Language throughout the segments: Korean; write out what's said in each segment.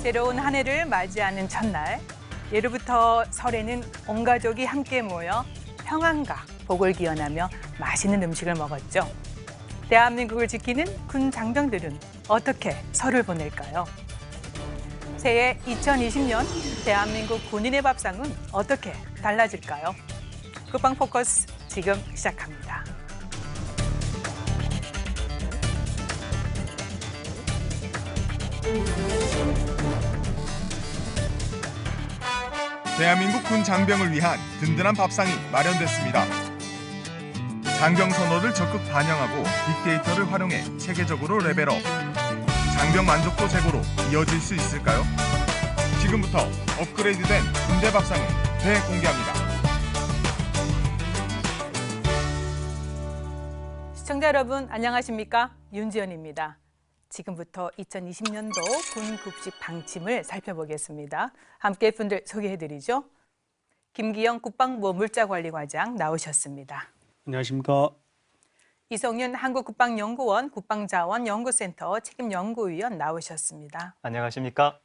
새로운 한 해를 맞이하는 첫날, 예로부터 설에는 온 가족이 함께 모여 평안과 복을 기원하며 맛있는 음식을 먹었죠. 대한민국을 지키는 군 장병들은 어떻게 설을 보낼까요? 새해 2020년 대한민국 군인의 밥상은 어떻게 달라질까요? 국방 포커스 지금 시작합니다. 대한민국 군 장병을 위한 든든한 밥상이 마련됐습니다. 장병 선호를 적극 반영하고 빅데이터를 활용해 체계적으로 레벨업. 장병 만족도 제고로 이어질 수 있을까요? 지금부터 업그레이드된 군대 밥상을 대공개합니다. 시청자 여러분 안녕하십니까? 윤지연입니다. 지금부터 2020년도 군 급식 방침을 살펴보겠습니다. 함께 분들 소개해드리죠. 김기영 국방부 물자관리과장 나오셨습니다. 안녕하십니까. 이성윤 한국국방연구원 국방자원연구센터 책임연구위원 나오셨습니다. 안녕하십니까.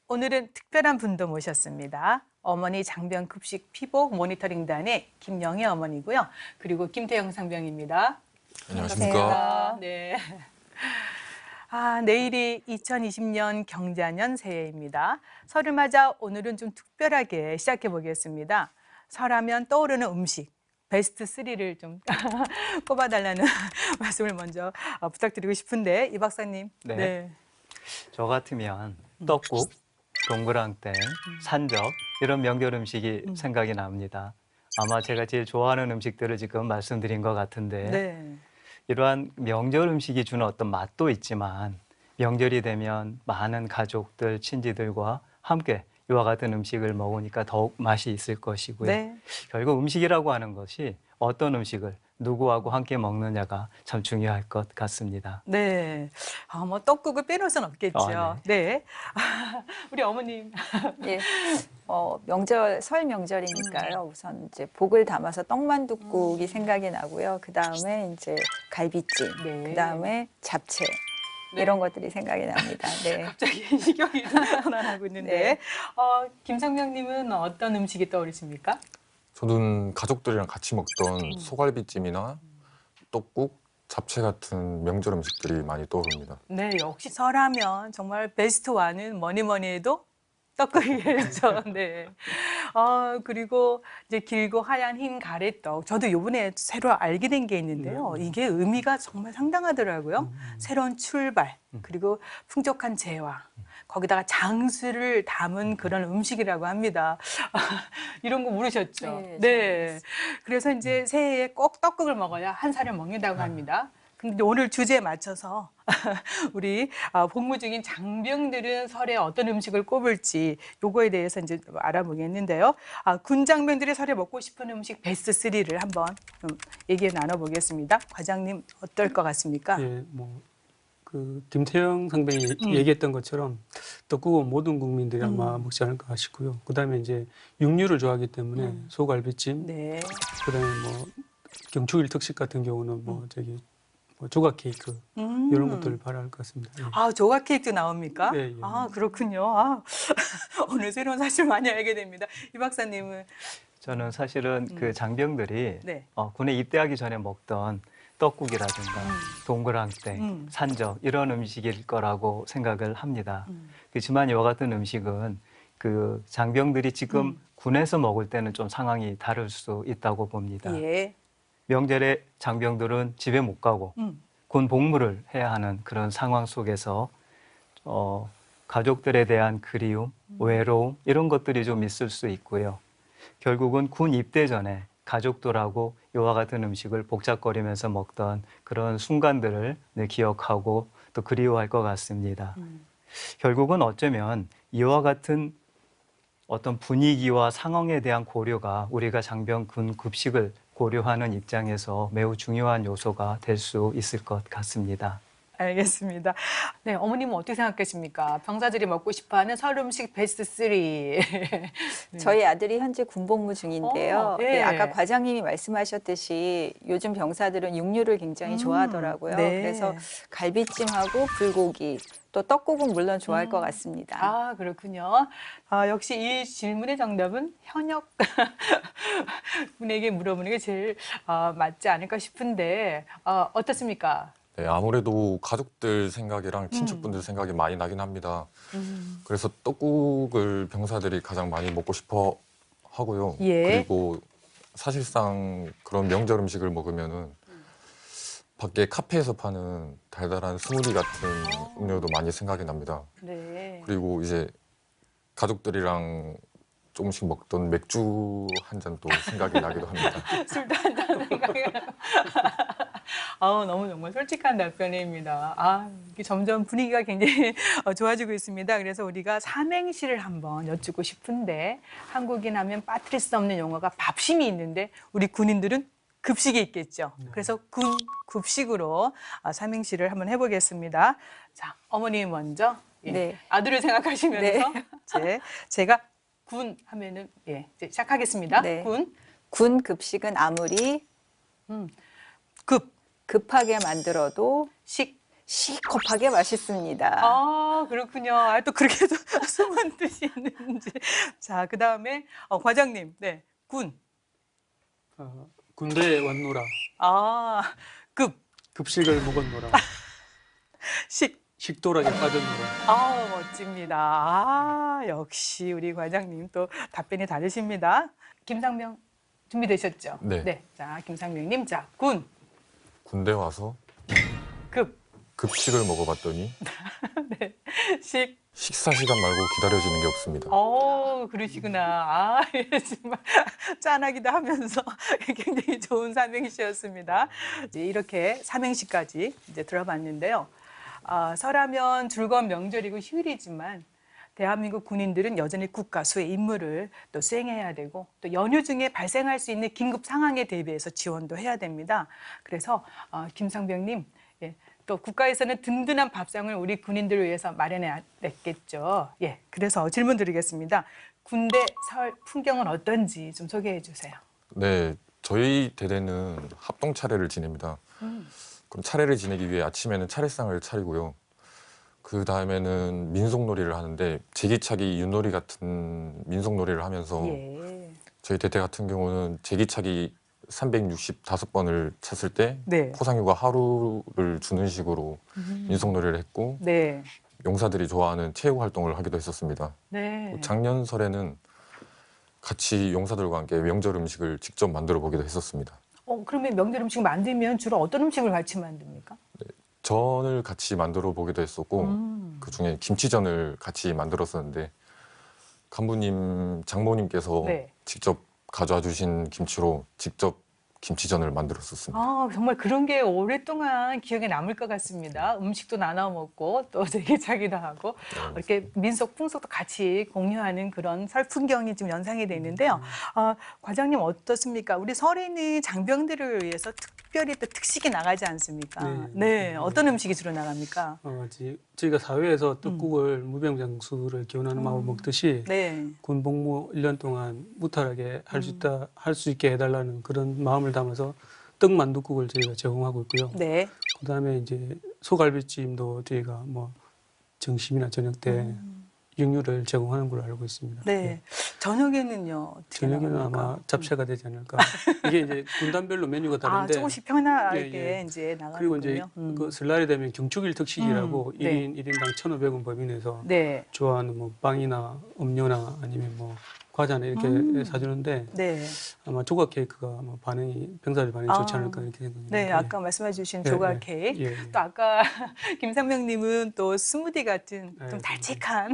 오늘은 특별한 분도 모셨습니다. 어머니 장병 급식 피복 모니터링단의 김영애 어머니고요. 그리고 김태영 상병입니다. 안녕하십니까. 네. 내일이 2020년 경자년 새해입니다. 설을 맞아 오늘은 좀 특별하게 시작해 보겠습니다. 설하면 떠오르는 음식 베스트 3를 좀 꼽아달라는 말씀을 먼저 부탁드리고 싶은데 이 박사님. 네. 저 같으면 떡국, 동그랑땡, 산적 이런 명절 음식이 생각이 납니다. 아마 제가 제일 좋아하는 음식들을 지금 말씀드린 것 같은데 네. 이러한 명절 음식이 주는 어떤 맛도 있지만 명절이 되면 많은 가족들, 친지들과 함께 이와 같은 음식을 먹으니까 더욱 맛이 있을 것이고요. 네. 결국 음식이라고 하는 것이 어떤 음식을 누구하고 함께 먹느냐가 참 중요할 것 같습니다. 네. 뭐 떡국을 빼놓을 순 없겠죠. 네. 우리 어머님. 예. 설 명절이니까요. 우선 이제 복을 담아서 떡만둣국이 생각이 나고요. 그 다음에 이제 갈비찜, 네. 그 다음에 잡채. 네. 이런 것들이 생각이 납니다. 네. 갑자기 식욕이 돋아나고 있는데 네. 김상명님은 어떤 음식이 떠오르십니까? 저는 가족들이랑 같이 먹던 소갈비찜이나 떡국, 잡채 같은 명절 음식들이 많이 떠오릅니다. 네, 역시 설하면 정말 베스트 원은 뭐니 해도 떡국이겠죠. 네. 그리고 이제 길고 하얀 흰 가래떡. 저도 이번에 새로 알게 된 게 있는데요. 이게 의미가 정말 상당하더라고요. 새로운 출발, 그리고 풍족한 재화. 거기다가 장수를 담은 그런 음식이라고 합니다. 이런 거 모르셨죠? 네, 네. 그래서 이제 새해에 꼭 떡국을 먹어야 한 살을 먹는다고 합니다. 근데 오늘 주제에 맞춰서 우리 복무 중인 장병들은 설에 어떤 음식을 꼽을지 요거에 대해서 이제 알아보겠는데요. 군 장병들이 설에 먹고 싶은 음식 베스트 3를 한번 좀 얘기 나눠보겠습니다. 과장님 어떨 것 같습니까? 예, 김태영 상병이 얘기했던 것처럼 떡국은 모든 국민들이 아마 먹지 않을까 싶고요. 그다음에 이제 육류를 좋아하기 때문에 소갈비찜, 네. 그다음에 경축일 특식 같은 경우는 조각 케이크 이런 것들을 바랄 것 같습니다. 예. 조각 케이크도 나옵니까? 네, 예. 그렇군요. 오늘 새로운 사실 많이 알게 됩니다. 이 박사님은? 저는 사실은 그 장병들이 네. 군에 입대하기 전에 먹던 떡국이라든가 동그랑땡, 산적 이런 음식일 거라고 생각을 합니다. 그렇지만 이와 같은 음식은 그 장병들이 지금 군에서 먹을 때는 좀 상황이 다를 수 있다고 봅니다. 예. 명절에 장병들은 집에 못 가고 군 복무를 해야 하는 그런 상황 속에서 가족들에 대한 그리움, 외로움 이런 것들이 좀 있을 수 있고요. 결국은 군 입대 전에 가족들하고 이와 같은 음식을 복잡거리면서 먹던 그런 순간들을 기억하고 또 그리워할 것 같습니다. 결국은 어쩌면 이와 같은 어떤 분위기와 상황에 대한 고려가 우리가 장병 군 급식을 고려하는 입장에서 매우 중요한 요소가 될 수 있을 것 같습니다. 알겠습니다. 네, 어머님은 어떻게 생각하십니까? 병사들이 먹고 싶어하는 설 음식 베스트 3. 네. 저희 아들이 현재 군복무 중인데요. 예. 네, 아까 과장님이 말씀하셨듯이 요즘 병사들은 육류를 굉장히 좋아하더라고요. 네. 그래서 갈비찜하고 불고기, 또 떡국은 물론 좋아할 것 같습니다. 아, 그렇군요. 아, 역시 이 질문의 정답은 현역 분에게 물어보는 게 제일 맞지 않을까 싶은데 어떻습니까? 네, 아무래도 가족들 생각이랑 친척분들 생각이 많이 나긴 합니다. 그래서 떡국을 병사들이 가장 많이 먹고 싶어 하고요. 예. 그리고 사실상 그런 명절 음식을 먹으면은 밖에 카페에서 파는 달달한 스무디 같은 음료도 많이 생각이 납니다. 네. 그리고 이제 가족들이랑 조금씩 먹던 맥주 한 잔도 생각이 나기도 합니다. 술도 한다는 생각이 너무 정말 솔직한 답변입니다. 이게 점점 분위기가 굉장히 좋아지고 있습니다. 그래서 우리가 삼행시를 한번 여쭙고 싶은데 한국인 하면 빠뜨릴 수 없는 용어가 밥심이 있는데 우리 군인들은 급식이 있겠죠. 그래서 군 급식으로 삼행시를 한번 해보겠습니다. 자, 어머님 먼저 네. 아들을 생각하시면서 제가 군 하면은 이제 시작하겠습니다. 네. 군 군 급식은 아무리 급하게 만들어도 시겁하게 맛있습니다. 그렇군요. 또 그렇게도 숨은 뜻이 있는지. 자, 그 다음에 과장님, 네, 군. 군대에 왔노라. 급식을 먹었노라. 식도락에 빠졌노라. 멋집니다. 역시 우리 과장님 또 답변이 다르십니다. 김상명 준비되셨죠? 네. 자, 김상명님, 자, 군대 와서 급식을 먹어봤더니 식사 시간 말고 기다려지는 게 없습니다. 그러시구나. 정말 짠하기도 하면서 굉장히 좋은 삼행시였습니다. 이제 이렇게 삼행시까지 이제 들어봤는데요. 설하면 즐거운 명절이고 휴일이지만 대한민국 군인들은 여전히 국가수의 임무를 또 수행해야 되고 또 연휴 중에 발생할 수 있는 긴급 상황에 대비해서 지원도 해야 됩니다. 그래서 김상병님, 또 국가에서는 든든한 밥상을 우리 군인들을 위해서 마련해냈겠죠. 그래서 질문 드리겠습니다. 군대 설 풍경은 어떤지 좀 소개해 주세요. 네, 저희 대대는 합동 차례를 지냅니다. 그럼 차례를 지내기 위해 아침에는 차례상을 차리고요. 그 다음에는 민속놀이를 하는데 제기차기 윷놀이 같은 민속놀이를 하면서 저희 대대 같은 경우는 제기차기 365번을 찼을 때 포상휴가 하루를 주는 식으로 민속놀이를 했고 용사들이 좋아하는 체육 활동을 하기도 했었습니다. 작년 설에는 같이 용사들과 함께 명절 음식을 직접 만들어 보기도 했었습니다. 그러면 명절 음식 만들면 주로 어떤 음식을 같이 만듭니까? 전을 같이 만들어 보기도 했었고 그중에 김치전을 같이 만들었었는데 간부님, 장모님께서 직접 가져와 주신 김치로 직접 김치전을 만들었었습니다. 정말 그런 게 오랫동안 기억에 남을 것 같습니다. 음식도 나눠 먹고 또 제기차기도 하고 이렇게 민속 풍속도 같이 공유하는 그런 설 풍경이 지금 연상이 돼 있는데요. 과장님 어떻습니까? 우리 설에는 장병들을 위해서 특별히 또 특식이 나가지 않습니까? 네, 어떤 음식이 주로 나갑니까? 저희가 사회에서 떡국을 무병장수를 기원하는 마음을 먹듯이 군 복무 1년 동안 무탈하게 할 수 있게 해달라는 그런 마음을 담아서 떡만둣국을 저희가 제공하고 있고요. 그다음에 이제 소갈비찜도 저희가 뭐 점심이나 저녁 때 육류를 제공하는 걸로 알고 있습니다. 저녁에는요? 저녁에는 아마 잡채가 되지 않을까. 이게 이제 군단별로 메뉴가 다른데 조금씩 편하게 이제 나가는군요. 그리고 이제 그 설날이 되면 경축일 특식이라고 1인 1인당 1,500원 법인에서 좋아하는 뭐 빵이나 음료나 아니면 뭐 과자나 이렇게 사주는데 아마 조각 케이크가 아마 병사들 반응이 좋지 않을까 이렇게 생각합니다. 아까 말씀해 주신 조각 케이크. 또 아까 김상명님은 또 스무디 같은 좀 달직한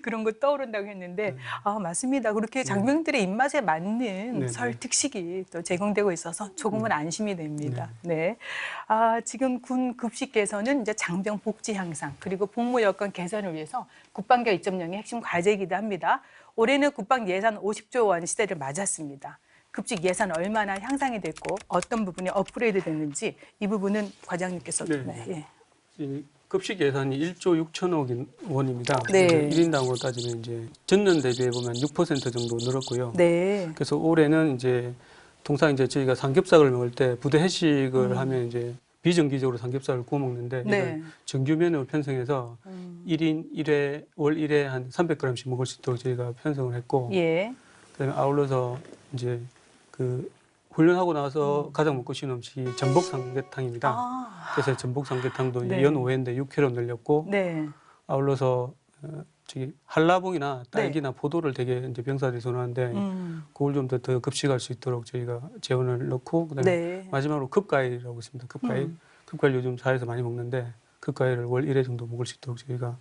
그런 거 떠오른다고 했는데 맞습니다. 그렇게 장병들의 입맛에 맞는 설 특식이 또 제공되고 있어서 조금은 안심이 됩니다. 지금 군 급식께서는 이제 장병 복지 향상 그리고 복무 여건 개선을 위해서 국방겨 2.0의 핵심 과제이기도 합니다. 올해는 국방 예산 50조 원 시대를 맞았습니다. 급식 예산 얼마나 향상이 됐고 어떤 부분이 업그레이드 됐는지 이 부분은 과장님께서 이 급식 예산이 1조 6천억 원입니다. 네. 1인당으로 따지면 이제 전년 대비해 보면 6% 정도 늘었고요. 네. 그래서 올해는 이제 통상 이제 저희가 삼겹살을 먹을 때 부대 회식을 하면 이제 비정기적으로 삼겹살을 구워 먹는데 네. 이걸 정규 메뉴로 편성해서 1인 1회 월 1회 한 300g씩 먹을 수 있도록 저희가 편성을 했고 예. 그다음에 아울러서 이제 그 훈련하고 나서 가장 먹고 싶은 음식이 전복 삼계탕입니다. 아. 그래서 전복 삼계탕도 네. 연 5회인데 6회로 늘렸고 네. 아울러서 저기 한라봉이나 딸기나 포도를 되게 이제 병사들이 선호하는데 그걸 좀 더 급식할 수 있도록 저희가 재원을 넣고 그다음에 네. 마지막으로 급과일이라고 있습니다. 급과일. 급과일 요즘 사회에서 많이 먹는데 급과일을 월 1회 정도 먹을 수 있도록 저희가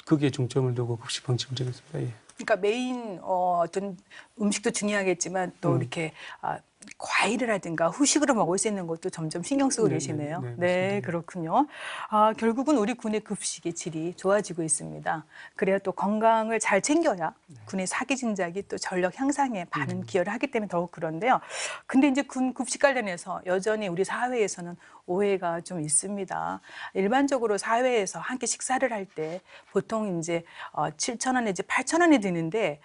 거기에 중점을 두고 급식 방침을 정했습니다. 예. 그러니까 메인 어떤 음식도 중요하겠지만 또 이렇게 과일이라든가 후식으로 먹을 수 있는 것도 점점 신경 쓰고 네, 계시네요. 네, 네, 맞습니다. 그렇군요. 결국은 우리 군의 급식의 질이 좋아지고 있습니다. 그래야 또 건강을 잘 챙겨야 군의 사기 진작이 또 전력 향상에 많은 기여를 하기 때문에 더욱 그런데요. 근데 이제 군 급식 관련해서 여전히 우리 사회에서는 오해가 좀 있습니다. 일반적으로 사회에서 한 끼 식사를 할 때 보통 이제 7,000원 내지 8,000원이 드는데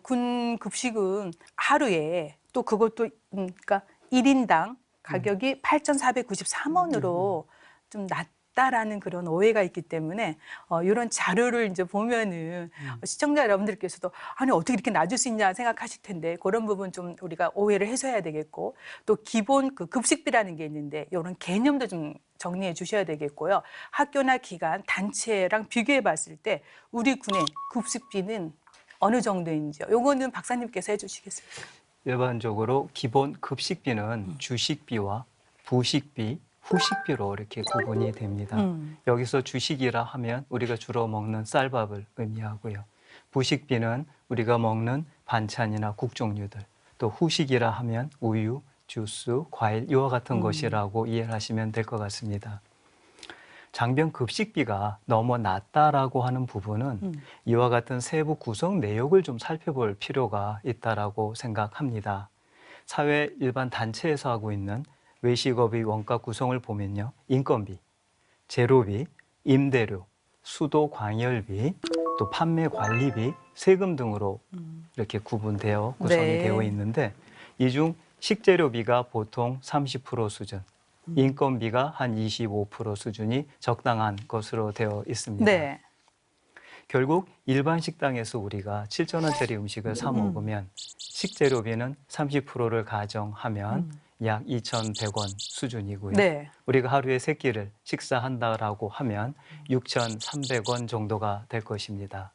군 급식은 하루에 또 그것도 그러니까 1인당 가격이 8,493원으로 좀 낮다라는 그런 오해가 있기 때문에 이런 자료를 이제 보면은 시청자 여러분들께서도 아니 어떻게 이렇게 낮을 수 있냐 생각하실 텐데 그런 부분 좀 우리가 오해를 해소해야 되겠고 또 기본 그 급식비라는 게 있는데 이런 개념도 좀 정리해 주셔야 되겠고요. 학교나 기관, 단체랑 비교해 봤을 때 우리 군의 급식비는 어느 정도인지요? 요거는 박사님께서 해주시겠습니까? 일반적으로 기본 급식비는 주식비와 부식비, 후식비로 이렇게 구분이 됩니다. 여기서 주식이라 하면 우리가 주로 먹는 쌀밥을 의미하고요. 부식비는 우리가 먹는 반찬이나 국 종류들, 또 후식이라 하면 우유, 주스, 과일 이와 같은 것이라고 이해를 하시면 될 것 같습니다. 장병 급식비가 너무 낮다라고 하는 부분은 이와 같은 세부 구성 내역을 좀 살펴볼 필요가 있다라고 생각합니다. 사회 일반 단체에서 하고 있는 외식업의 원가 구성을 보면요. 인건비, 재료비, 임대료, 수도 광열비, 또 판매 관리비, 세금 등으로 이렇게 구분되어 구성이 네. 되어 있는데 이 중 식재료비가 보통 30% 수준, 인건비가 한 25% 수준이 적당한 것으로 되어 있습니다. 네. 결국 일반 식당에서 우리가 7,000원짜리 음식을 사 먹으면 식재료비는 30%를 가정하면 약 2,100원 수준이고요. 네. 우리가 하루에 3끼를 식사한다라고 하면 6,300원 정도가 될 것입니다.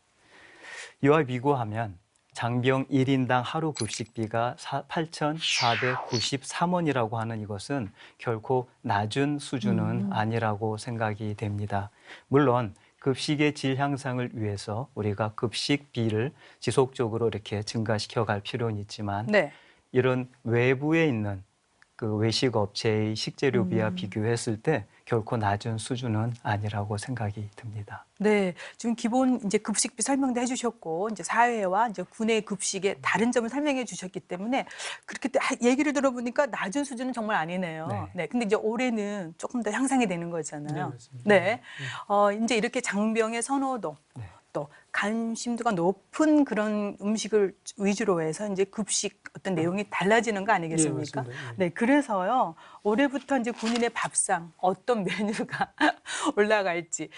이와 비교하면 장병 1인당 하루 급식비가 8,493원이라고 하는 이것은 결코 낮은 수준은 아니라고 생각이 됩니다. 물론 급식의 질 향상을 위해서 우리가 급식비를 지속적으로 이렇게 증가시켜 갈 필요는 있지만 네. 이런 외부에 있는 그 외식 업체의 식재료비와 비교했을 때 결코 낮은 수준은 아니라고 생각이 듭니다. 네, 지금 기본 이제 급식비 설명도 해주셨고 이제 사회와 이제 군의 급식의 다른 점을 설명해 주셨기 때문에 그렇게 얘기를 들어보니까 낮은 수준은 정말 아니네요. 네. 네, 근데 이제 올해는 조금 더 향상이 되는 거잖아요. 맞습니다. 네, 이제 이렇게 장병의 선호도 네. 또 관심도가 높은 그런 음식을 위주로 해서 이제 급식 어떤 내용이 달라지는 거 아니겠습니까? 예, 맞습니다. 예. 네, 그래서요 올해부터 이제 군인의 밥상 어떤 메뉴가 올라갈지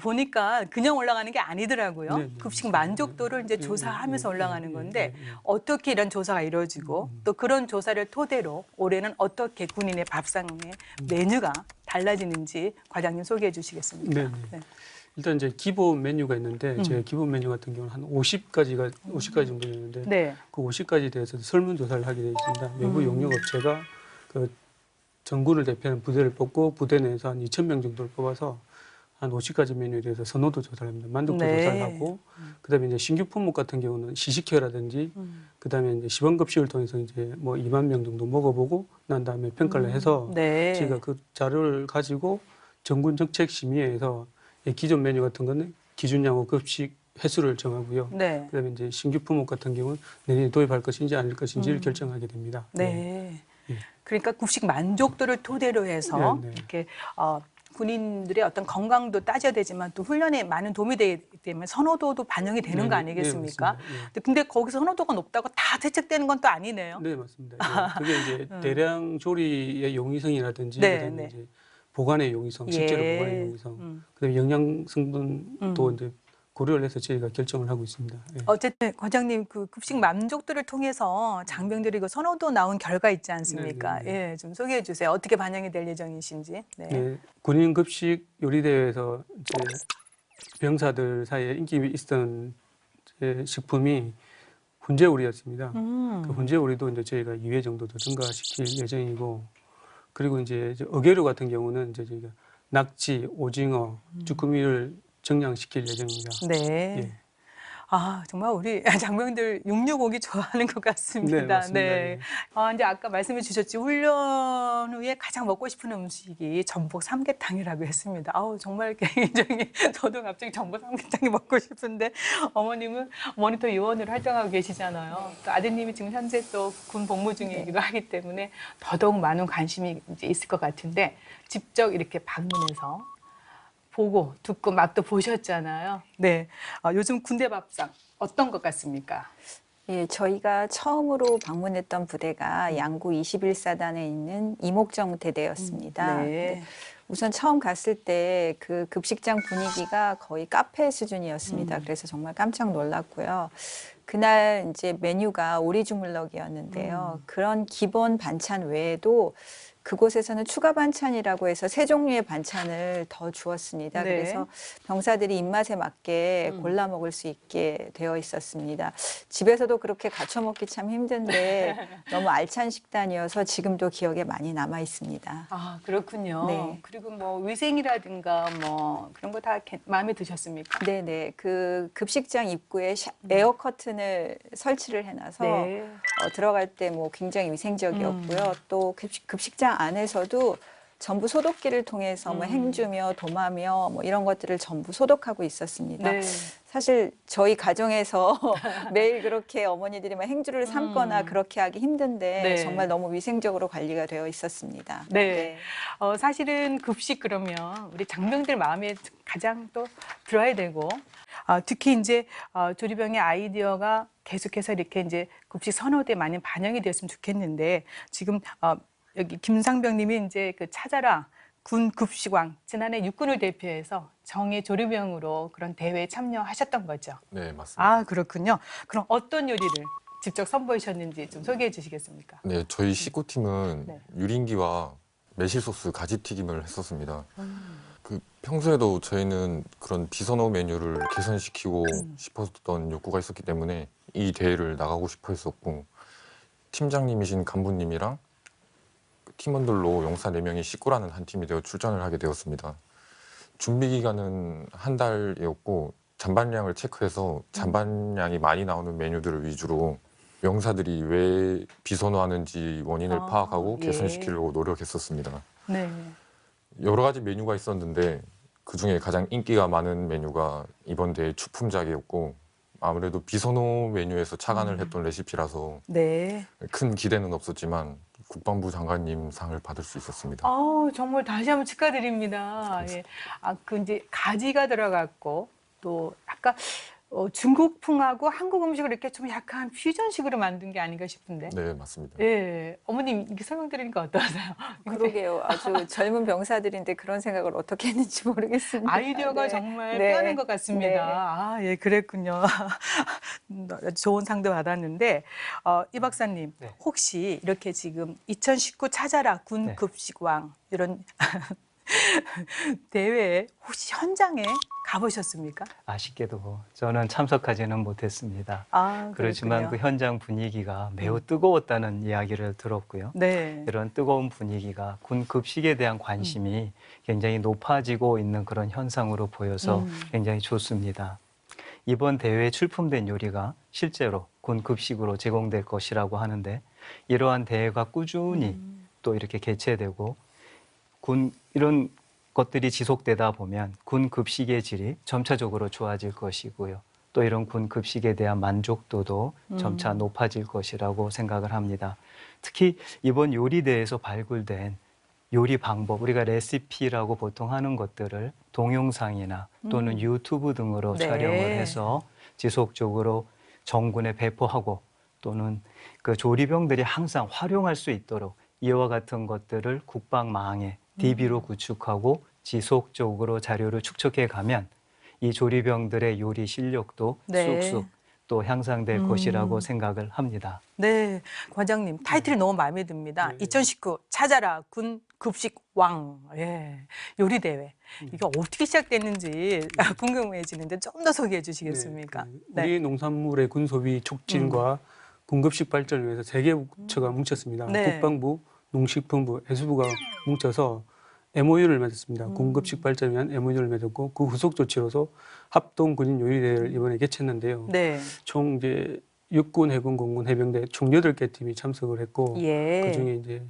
보니까 그냥 올라가는 게 아니더라고요. 네, 네, 급식 맞습니다. 만족도를 이제 네, 조사하면서 네, 올라가는 네, 건데 네, 네. 어떻게 이런 조사가 이루어지고 또 그런 조사를 토대로 올해는 어떻게 군인의 밥상의 메뉴가 달라지는지 과장님 소개해 주시겠습니까? 네, 네. 일단 이제 기본 메뉴가 있는데 제 기본 메뉴 같은 경우는 한 50가지 정도 있는데 네. 그 50가지에 대해서 설문조사를 하게 되어 있습니다. 외부 용역업체가 그 전군을 대표하는 부대를 뽑고 부대 내에서 한 2,000명 정도를 뽑아서 한 50가지 메뉴에 대해서 선호도 조사를 합니다. 만족도 네. 조사를 하고 그다음에 이제 신규 품목 같은 경우는 시식회라든지 그다음에 이제 시범급식을 통해서 이제 뭐 2만 명 정도 먹어보고 난 다음에 평가를 해서 네. 제가 그 자료를 가지고 전군 정책 심의회에서 기존 메뉴 같은 거는 기준량호 급식 횟수를 정하고요. 네. 그다음에 이제 신규 품목 같은 경우는 내년에 도입할 것인지 아닐 것인지를 결정하게 됩니다. 네. 예. 그러니까 급식 만족도를 토대로 해서 네, 네. 이렇게 군인들의 어떤 건강도 따져야 되지만 또 훈련에 많은 도움이 되기 때문에 선호도도 반영이 되는 거 아니겠습니까? 네, 근데 거기서 선호도가 높다고 다 대책되는 건 또 아니네요. 네, 맞습니다. 예. 그게 이제 대량 조리의 용이성이라든지 네, 그다음에 네. 이제 보관의 용이성, 실제로 예. 보관의 용이성, 그다음에 영양 성분도 이제 고려를 해서 저희가 결정을 하고 있습니다. 예. 어쨌든 과장님 그 급식 만족도를 통해서 장병들이 그 선호도 나온 결과 있지 않습니까? 네. 예, 좀 소개해 주세요. 어떻게 반영이 될 예정이신지. 네. 네, 군인 급식 요리 대회에서 이제 병사들 사이에 인기 있었던 이제 식품이 훈제오리였습니다. 그 훈제오리도 이제 저희가 2회 정도 더 증가시킬 예정이고, 그리고 이제 어게류 같은 경우는 이제 저희가 낙지, 오징어, 쭈꾸미를 정량시킬 예정입니다. 네. 예. 아, 정말 우리 장병들 육류고기 좋아하는 것 같습니다. 네, 맞습니다. 네. 이제 아까 말씀해 주셨지, 훈련 후에 가장 먹고 싶은 음식이 전복 삼계탕이라고 했습니다. 아우, 정말 굉장히 저도 갑자기 전복 삼계탕이 먹고 싶은데 어머님은 모니터 요원으로 활동하고 계시잖아요. 또 아드님이 지금 현재 또 군 복무 중이기도 하기 때문에 더더욱 많은 관심이 이제 있을 것 같은데 직접 이렇게 방문해서 보고 듣고 맛도 보셨잖아요. 네, 요즘 군대 밥상 어떤 것 같습니까? 예, 저희가 처음으로 방문했던 부대가 양구 21사단에 있는 이목정 대대였습니다. 네. 우선 처음 갔을 때 그 급식장 분위기가 거의 카페 수준이었습니다. 그래서 정말 깜짝 놀랐고요. 그날 이제 메뉴가 오리주물럭이었는데요. 그런 기본 반찬 외에도 그곳에서는 추가 반찬이라고 해서 3종류의 반찬을 더 주었습니다. 네. 그래서 병사들이 입맛에 맞게 골라 먹을 수 있게 되어 있었습니다. 집에서도 그렇게 갖춰 먹기 참 힘든데 너무 알찬 식단이어서 지금도 기억에 많이 남아 있습니다. 아, 그렇군요. 네. 그리고 뭐 위생이라든가 뭐 그런 거 다 마음에 드셨습니까? 네네. 그 급식장 입구에 에어 커튼을 설치를 해놔서 네. 들어갈 때 뭐 굉장히 위생적이었고요. 또 급식장 안에서도 전부 소독기를 통해서 뭐 행주며 도마며 뭐 이런 것들을 전부 소독하고 있었습니다. 네. 사실 저희 가정에서 매일 그렇게 어머니들이 막 행주를 삶거나 그렇게 하기 힘든데 네. 정말 너무 위생적으로 관리가 되어 있었습니다. 네. 사실은 급식 그러면 우리 장병들 마음에 가장 또 들어야 되고, 특히 이제 조리병의 아이디어가 계속해서 이렇게 이제 급식 선호도에 많이 반영이 되었으면 좋겠는데, 지금 여기 김상병님이 이제 그 찾아라 군 급식왕, 지난해 육군을 대표해서 정예 조리병으로 그런 대회에 참여하셨던 거죠. 네, 맞습니다. 아, 그렇군요. 그럼 어떤 요리를 직접 선보이셨는지 좀 소개해 주시겠습니까? 네, 저희 식구팀은 네. 유린기와 매실소스 가지튀김을 했었습니다. 그 평소에도 저희는 그런 비선호 메뉴를 개선시키고 싶었던 욕구가 있었기 때문에 이 대회를 나가고 싶어 했었고, 팀장님이신 간부님이랑 팀원들로 용사 4명이 식구라는 한 팀이 되어 출전을 하게 되었습니다. 준비 기간은 한 달이었고 잔반량을 체크해서 잔반량이 많이 나오는 메뉴들을 위주로 명사들이 왜 비선호하는지 원인을 파악하고 예. 개선시키려고 노력했었습니다. 네. 여러 가지 메뉴가 있었는데 그중에 가장 인기가 많은 메뉴가 이번 대회 추품작이었고, 아무래도 비선호 메뉴에서 착안을 했던 레시피라서 네. 큰 기대는 없었지만 국방부 장관님 상을 받을 수 있었습니다. 정말 다시 한번 축하드립니다. 예. 그 이제 가지가 들어갔고 또 아까 중국풍하고 한국 음식을 이렇게 좀 약간 퓨전식으로 만든 게 아닌가 싶은데. 네, 맞습니다. 예. 어머님 이렇게 설명드리니까 어떠세요? 그러게요. 아주 젊은 병사들인데 그런 생각을 어떻게 했는지 모르겠습니다. 아이디어가 네. 정말 네. 뛰어난 것 같습니다. 예, 그랬군요. 좋은 상도 받았는데, 이 박사님, 네. 혹시 이렇게 지금 2019 찾아라 군 네. 급식왕 이런 대회에 혹시 현장에 가보셨습니까? 아쉽게도 저는 참석하지는 못했습니다. 그렇지만 그 그렇군요. 현장 분위기가 매우 뜨거웠다는 이야기를 들었고요. 네. 이런 뜨거운 분위기가 군 급식에 대한 관심이 굉장히 높아지고 있는 그런 현상으로 보여서 굉장히 좋습니다. 이번 대회에 출품된 요리가 실제로 군 급식으로 제공될 것이라고 하는데, 이러한 대회가 꾸준히 또 이렇게 개최되고 이런 것들이 지속되다 보면 군 급식의 질이 점차적으로 좋아질 것이고요. 또 이런 군 급식에 대한 만족도도 점차 높아질 것이라고 생각을 합니다. 특히 이번 요리대에서 발굴된 요리 방법, 우리가 레시피라고 보통 하는 것들을 동영상이나 또는 유튜브 등으로 네. 촬영을 해서 지속적으로 전군에 배포하고 또는 그 조리병들이 항상 활용할 수 있도록 이와 같은 것들을 국방망에 DB로 구축하고 지속적으로 자료를 축적해 가면 이 조리병들의 요리 실력도 네. 쑥쑥 또 향상될 것이라고 생각을 합니다. 네, 과장님 타이틀이 너무 마음에 듭니다. 네. 2019 찾아라 군 급식 왕. 예, 요리 대회. 이게 어떻게 시작됐는지 궁금해지는데 좀 더 소개해 주시겠습니까? 네, 우리 농산물의 군소비 촉진과 군급식 발전을 위해서 세 개 부처가 뭉쳤습니다. 네. 국방부, 농식품부, 해수부가 뭉쳐서 MOU를 맺었습니다. 군급식 발전을 위한 MOU를 맺었고 그 후속 조치로서 합동 군인 요리 대회를 이번에 개최했는데요. 네. 총 이제 육군, 해군, 공군, 해병대 총 8개 팀이 참석을 했고 예. 그중에 이제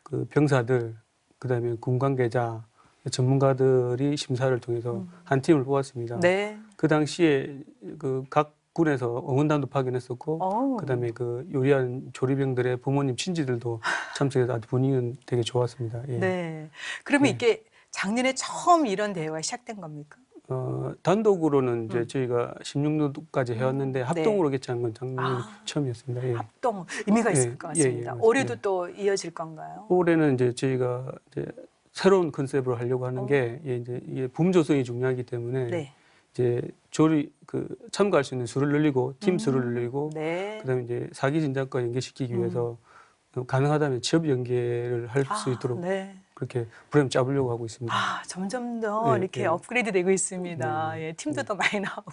그 병사들, 그다음에 군 관계자, 전문가들이 심사를 통해서 한 팀을 뽑았습니다. 네. 그 당시에 그 각 군에서 응원단도 파견했었고 어우. 그다음에 그 요리하는 조리병들의 부모님 친지들도 참석해서 아주 분위기는 되게 좋았습니다. 예. 네. 그러면 네. 이게 작년에 처음 이런 대회가 시작된 겁니까? 단독으로는 이제 저희가 16년도까지 해왔는데 합동으로 개최한 건 작년 처음이었습니다. 예. 합동 의미가 있을 예, 것 예, 예, 같습니다. 맞습니다. 올해도 또 이어질 건가요? 올해는 이제 저희가 이제 새로운 컨셉으로 하려고 하는 게 이제 이게 붐조성이 중요하기 때문에 네. 이제 조리 그 참가할 수 있는 수를 늘리고 팀 수를 늘리고 네. 그다음에 이제 사기 진작과 연계시키기 위해서 가능하다면 지역 연계를 할 수 있도록 네. 그렇게 프로그램 짜보려고 하고 있습니다. 점점 더 네, 이렇게 네. 업그레이드 되고 있습니다. 네, 예, 팀도 네. 더 많이 나오고.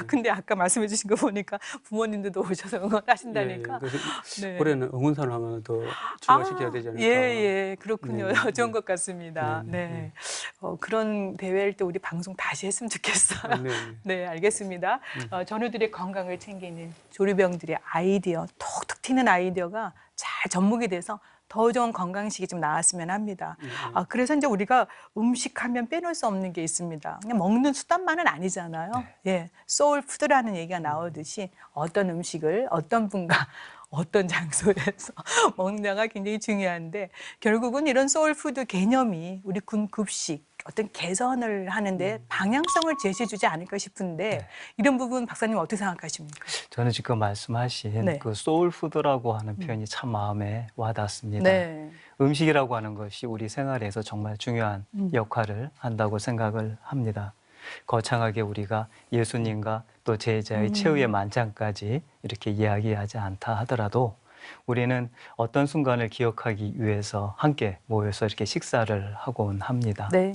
근데 아까 말씀해 주신 거 보니까 부모님들도 오셔서 응원하신다니까. 그래서 네. 올해는 응원산을 하나 더 추가시켜야 되지 않을까. 예, 그렇군요. 네, 좋은 네. 것 같습니다. 네, 네. 네. 그런 대회를 또 우리 방송 다시 했으면 좋겠어요. 네. 네, 알겠습니다. 전우들의 건강을 챙기는 조리병들의 아이디어, 톡톡 튀는 아이디어가 잘 접목이 돼서 더 좋은 건강식이 좀 나왔으면 합니다. 그래서 이제 우리가 음식하면 빼놓을 수 없는 게 있습니다. 그냥 먹는 수단만은 아니잖아요. 예, 소울푸드라는 얘기가 나오듯이 어떤 음식을 어떤 분과 어떤 장소에서 먹느냐가 굉장히 중요한데 결국은 이런 소울푸드 개념이 우리 군 급식 어떤 개선을 하는데 방향성을 제시해주지 않을까 싶은데 이런 부분 박사님 어떻게 생각하십니까? 저는 지금 말씀하신 네. 그 소울푸드라고 하는 표현이 참 마음에 와닿습니다. 네. 음식이라고 하는 것이 우리 생활에서 정말 중요한 역할을 한다고 생각을 합니다. 거창하게 우리가 예수님과 또 제자의 최후의 만찬까지 이렇게 이야기하지 않다 하더라도 우리는 어떤 순간을 기억하기 위해서 함께 모여서 이렇게 식사를 하곤 합니다. 네.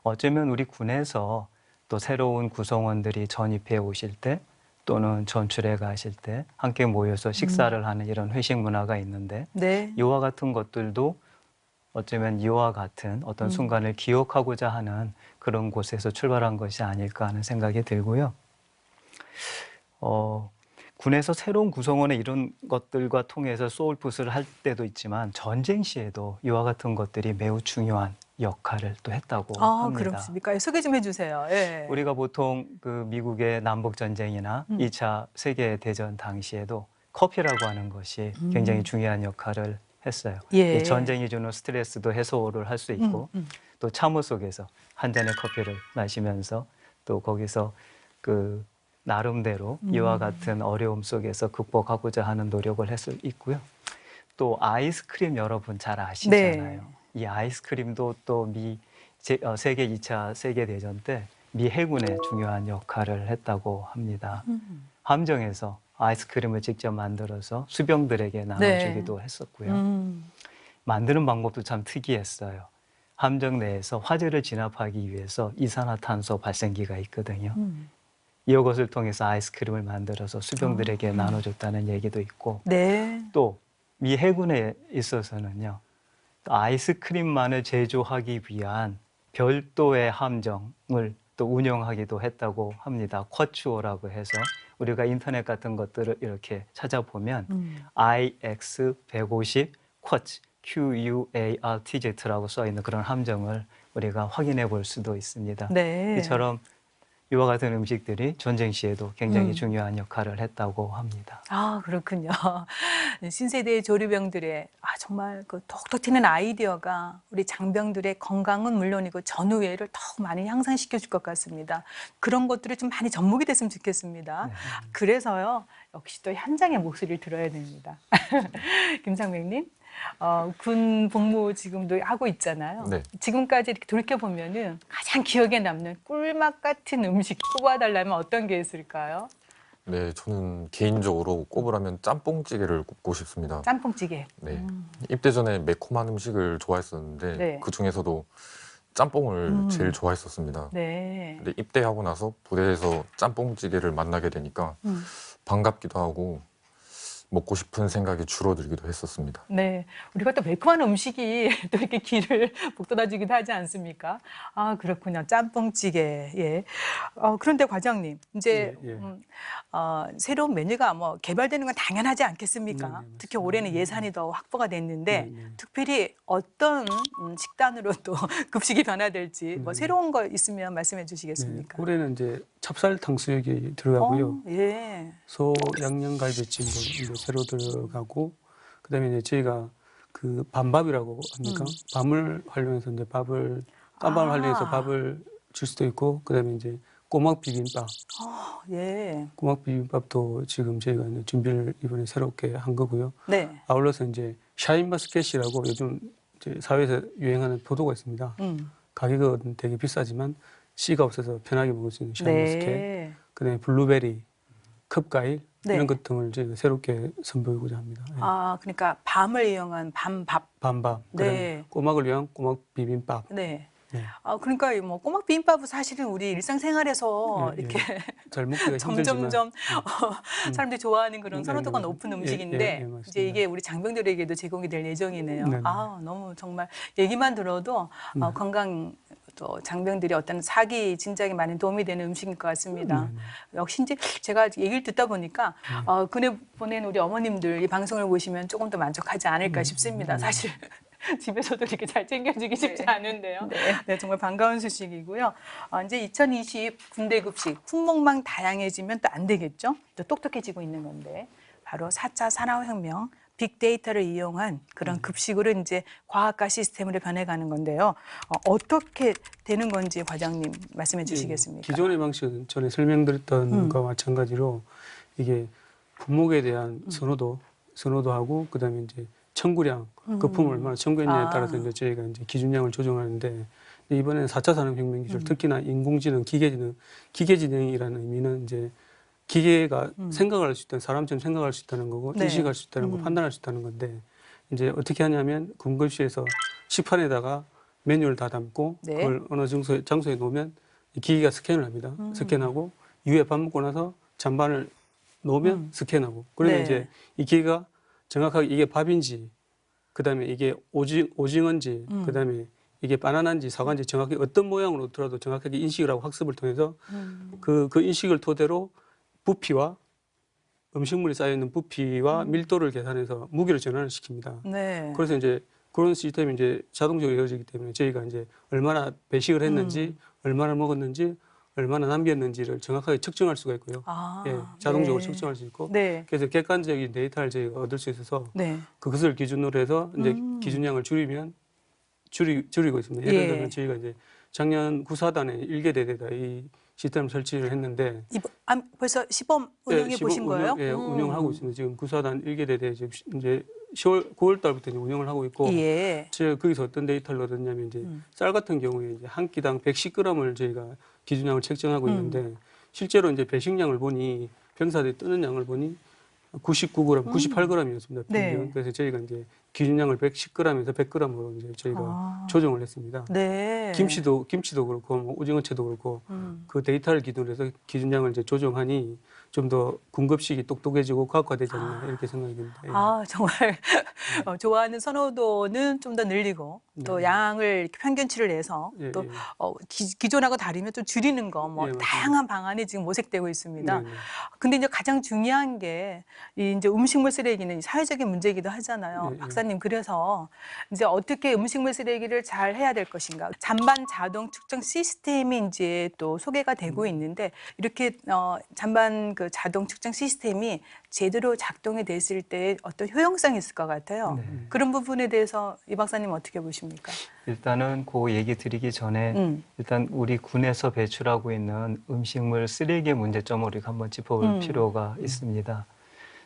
어쩌면 우리 군에서 또 새로운 구성원들이 전입해 오실 때 또는 전출해 가실 때 함께 모여서 식사를 하는 이런 회식 문화가 있는데 네. 이와 같은 것들도 어쩌면 이와 같은 어떤 순간을 기억하고자 하는 그런 곳에서 출발한 것이 아닐까 하는 생각이 들고요. 군에서 새로운 구성원의 이런 것들과 통해서 소울푸드를 할 때도 있지만 전쟁 시에도 이와 같은 것들이 매우 중요한 역할을 또 했다고 합니다. 그렇습니까? 소개 좀 해주세요. 예. 우리가 보통 그 미국의 남북 전쟁이나 2차 세계 대전 당시에도 커피라고 하는 것이 굉장히 중요한 역할을 했어요. 예. 이 전쟁이 주는 스트레스도 해소를 할 수 있고 또 참호 속에서 한 잔의 커피를 마시면서 또 거기서 그 나름대로 이와 같은 어려움 속에서 극복하고자 하는 노력을 할 수 있고요. 또 아이스크림 여러분 잘 아시잖아요. 이 아이스크림도 또 세계 2차 세계대전 때 미 해군의 중요한 역할을 했다고 합니다. 함정에서 아이스크림을 직접 만들어서 수병들에게 나눠주기도 했었고요. 만드는 방법도 참 특이했어요. 함정 내에서 화재를 진압하기 위해서 이산화탄소 발생기가 있거든요. 이것을 통해서 아이스크림을 만들어서 수병들에게 나눠줬다는 얘기도 있고 네. 또 미 해군에 있어서는요. 아이스크림만을 제조하기 위한 별도의 함정을 또 운영하기도 했다고 합니다. 쿼추오라고 해서 우리가 인터넷 같은 것들을 이렇게 찾아보면 IX-150 쿼츠 QUARTZ라고 써 있는 그런 함정을 우리가 확인해 볼 수도 있습니다. 네. 이처럼 이와 같은 음식들이 전쟁 시에도 굉장히 중요한 역할을 했다고 합니다. 아, 그렇군요. 신세대의 조류병들의 정말 그 톡톡 튀는 아이디어가 우리 장병들의 건강은 물론이고 전우회를 더욱 많이 향상시켜 줄 것 같습니다. 그런 것들이 좀 많이 접목이 됐으면 좋겠습니다. 네. 그래서요, 역시 또 현장의 목소리를 들어야 됩니다. 김상백님, 군 복무 지금도 하고 있잖아요. 네. 지금까지 이렇게 돌이켜보면은 가장 기억에 남는 꿀맛 같은 음식 꼽아달라면 어떤 게 있을까요? 네, 저는 개인적으로 꼽으라면 짬뽕찌개를 꼽고 싶습니다. 짬뽕찌개. 네. 입대 전에 매콤한 음식을 좋아했었는데 네. 그 중에서도 짬뽕을 제일 좋아했었습니다. 네. 근데 입대하고 나서 부대에서 짬뽕찌개를 만나게 되니까 반갑기도 하고 먹고 싶은 생각이 줄어들기도 했었습니다. 네. 우리가 또 매콤한 음식이 또 이렇게 귀를 북돋아주기도 하지 않습니까? 아, 그렇군요. 짬뽕찌개. 예. 그런데 과장님, 이제 예, 예. 새로운 메뉴가 뭐 개발되는 건 당연하지 않겠습니까? 네, 네, 특히 올해는 예산이 더 확보가 됐는데 네, 네. 특별히 어떤 식단으로 또 급식이 변화될지 뭐 네. 새로운 거 있으면 말씀해 네, 주시겠습니까? 올해는 이제 찹쌀 탕수육이 들어가고요. 예. 소 양념갈비찜도 이제 새로 들어가고, 그다음에 이제 저희가 그 밤밥이라고 합니까? 밤을 활용해서 이제 깐밤을 활용해서 밥을 줄 수도 있고, 그다음에 이제 꼬막 비빔밥. 예. 꼬막 비빔밥도 지금 저희가 이제 준비를 이번에 새롭게 한 거고요. 네. 아울러서 이제 샤인머스켓이라고 요즘 이제 사회에서 유행하는 포도가 있습니다. 가격은 되게 비싸지만 씨가 없어서 편하게 먹을 수 있는 샤인머스켓. 네. 그다음에 블루베리, 컵과일 네. 이런 것 등을 저희가 새롭게 선보이고자 합니다. 예. 아, 그러니까 밤을 이용한 밤밥. 밤밥, 네. 그다음에 꼬막을 위한 꼬막 비빔밥. 네. 네. 그러니까 뭐 꼬막 비빔밥은 사실은 우리 일상생활에서 예, 이렇게 잘 먹기가 힘들지만 점점점 사람들이 좋아하는 그런 선호도가 네, 높은 예, 음식인데 예, 맞습니다. 이제 이게 우리 장병들에게도 제공이 될 예정이네요. 네네. 너무 정말 얘기만 들어도 건강 또 장병들이 어떤 사기 진작에 많은 도움이 되는 음식인 것 같습니다. 역시 이제 제가 얘기를 듣다 보니까 그네 보낸 우리 어머님들 이 방송을 보시면 조금 더 만족하지 않을까 싶습니다. 사실 집에서도 이렇게 잘 챙겨주기 쉽지 않은데요. 네, 정말 반가운 소식이고요. 이제 2020 군대 급식 품목만 다양해지면 또 안 되겠죠? 또 똑똑해지고 있는 건데 바로 4차 산업혁명 빅데이터를 이용한 그런 급식으로 이제 과학과 시스템으로 변해가는 건데요. 어떻게 되는 건지 과장님 말씀해 주시겠습니까? 기존의 방식은 전에 설명드렸던 것과 마찬가지로 이게 품목에 대한 선호도하고 그다음에 이제 청구량, 거품을 얼마나 청구했냐에 따라서 이제 저희가 이제 기준량을 조정하는데 이번에는 4차 산업혁명 기술, 특히나 인공지능, 기계지능이라는 의미는 이제 기계가 생각할 수 있다는, 사람처럼 생각할 수 있다는 거고, 네. 인식할 수 있다는 거, 판단할 수 있다는 건데, 이제 어떻게 하냐면 군급식에서 식판에다가 메뉴를 다 담고 네. 그걸 어느 장소에 놓으면 이 기계가 스캔을 합니다. 스캔하고 이후에 밥 먹고 나서 잔반을 놓으면 스캔하고, 그러면 네. 이제 이 기계가 정확하게 이게 밥인지, 그다음에 이게 오징어인지, 그다음에 이게 바나나인지 사과인지 정확히 어떤 모양으로 더라도 정확하게 인식을 하고 학습을 통해서 그 인식을 토대로 부피와 음식물이 쌓여 있는 부피와 밀도를 계산해서 무게를 전환을 시킵니다. 네. 그래서 이제 그런 시스템이 이제 자동적으로 이루어지기 때문에 저희가 이제 얼마나 배식을 했는지, 얼마나 먹었는지, 얼마나 남겼는지를 정확하게 측정할 수가 있고요. 예, 자동적으로 네. 측정할 수 있고, 네. 그래서 객관적인 데이터를 저희가 얻을 수 있어서 네. 그것을 기준으로 해서 이제 기준량을 줄이고 있습니다. 예를 들면 저희가 이제 작년 구사단에 1개 대대다 이 시스템을 설치를 했는데 벌써 시범 운영해 보신 거예요? 운영을 하고 있습니다. 지금 구사단 1개 대대 지금 이제 9월 달부터 이제 운영을 하고 있고, 예. 제가 거기서 어떤 데이터를 얻었냐면 이제 쌀 같은 경우에 이제 한 끼당 110g을 저희가 기준량을 책정하고 있는데 실제로 이제 배식량을 보니 병사들이 뜨는 양을 보니 99g, 98g이었습니다. 네. 그래서 저희가 이제 기준량을 110g에서 100g으로 이제 저희가 조정을 했습니다. 네. 김치도 그렇고 뭐 오징어채도 그렇고 그 데이터를 기준으로 해서 기준량을 이제 조정하니 좀 더 군급식이 똑똑해지고 과학화되지 않나 이렇게 생각이 듭니다. 예. 정말 좋아하는 선호도는 좀 더 늘리고 또 양을 이렇게 평균치를 내서 예, 또 예. 기존하고 다르면 좀 줄이는 거 뭐 예, 맞습니다. 다양한 방안이 지금 모색되고 있습니다. 네, 네. 근데 이제 가장 중요한 게 이 이제 음식물 쓰레기는 사회적인 문제이기도 하잖아요. 예, 예. 박사님, 그래서 이제 어떻게 음식물 쓰레기를 잘 해야 될 것인가? 잔반 자동 측정 시스템이 이제 또 소개가 되고 있는데 이렇게 잔반 그 자동 측정 시스템이 제대로 작동이 됐을 때 어떤 효용성이 있을 것 같아요. 네. 그런 부분에 대해서 이 박사님 어떻게 보십니까? 일단은 그 얘기 드리기 전에 일단 우리 군에서 배출하고 있는 음식물 쓰레기의 문제점을 우리가 한번 짚어볼 필요가 있습니다.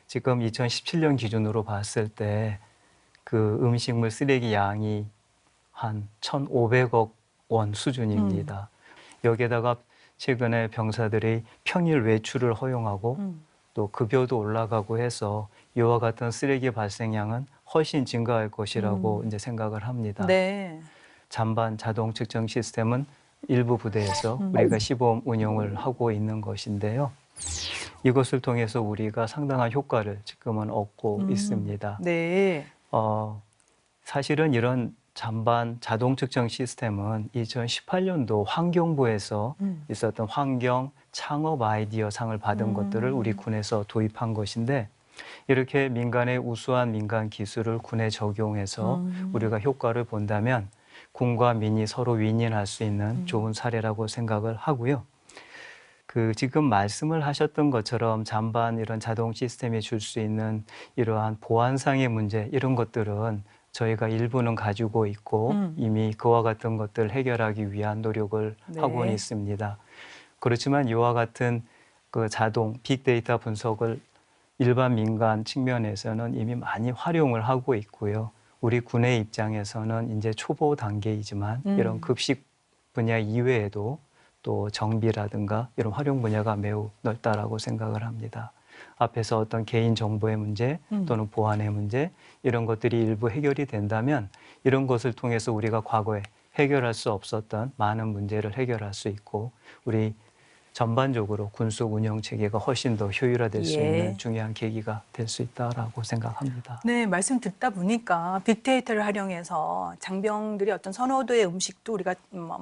지금 2017년 기준으로 봤을 때 그 음식물 쓰레기 양이 한 1,500억 원 수준입니다. 여기에다가 최근에 병사들이 평일 외출을 허용하고 또 급여도 올라가고 해서 이와 같은 쓰레기 발생량은 훨씬 증가할 것이라고 이제 생각을 합니다. 네. 잔반 자동 측정 시스템은 일부 부대에서 우리가 시범 운영을 하고 있는 것인데요. 이것을 통해서 우리가 상당한 효과를 지금은 얻고 있습니다. 네. 사실은 이런 잔반 자동 측정 시스템은 2018년도 환경부에서 있었던 환경 창업 아이디어 상을 받은 것들을 우리 군에서 도입한 것인데 이렇게 민간의 우수한 민간 기술을 군에 적용해서 우리가 효과를 본다면 군과 민이 서로 윈윈할 수 있는 좋은 사례라고 생각을 하고요. 그 지금 말씀을 하셨던 것처럼 잔반 이런 자동 시스템이 줄 수 있는 이러한 보안상의 문제 이런 것들은 저희가 일부는 가지고 있고 이미 그와 같은 것들을 해결하기 위한 노력을 네. 하고는 있습니다. 그렇지만 이와 같은 그 자동 빅데이터 분석을 일반 민간 측면에서는 이미 많이 활용을 하고 있고요. 우리 군의 입장에서는 이제 초보 단계이지만 이런 급식 분야 이외에도 또 정비라든가 이런 활용 분야가 매우 넓다라고 생각을 합니다. 앞에서 어떤 개인 정보의 문제 또는 보안의 문제 이런 것들이 일부 해결이 된다면 이런 것을 통해서 우리가 과거에 해결할 수 없었던 많은 문제를 해결할 수 있고 우리 전반적으로 군속 운영 체계가 훨씬 더 효율화될 수 있는 중요한 계기가 될 수 있다라고 생각합니다. 네, 말씀 듣다 보니까 빅데이터를 활용해서 장병들이 어떤 선호도의 음식도 우리가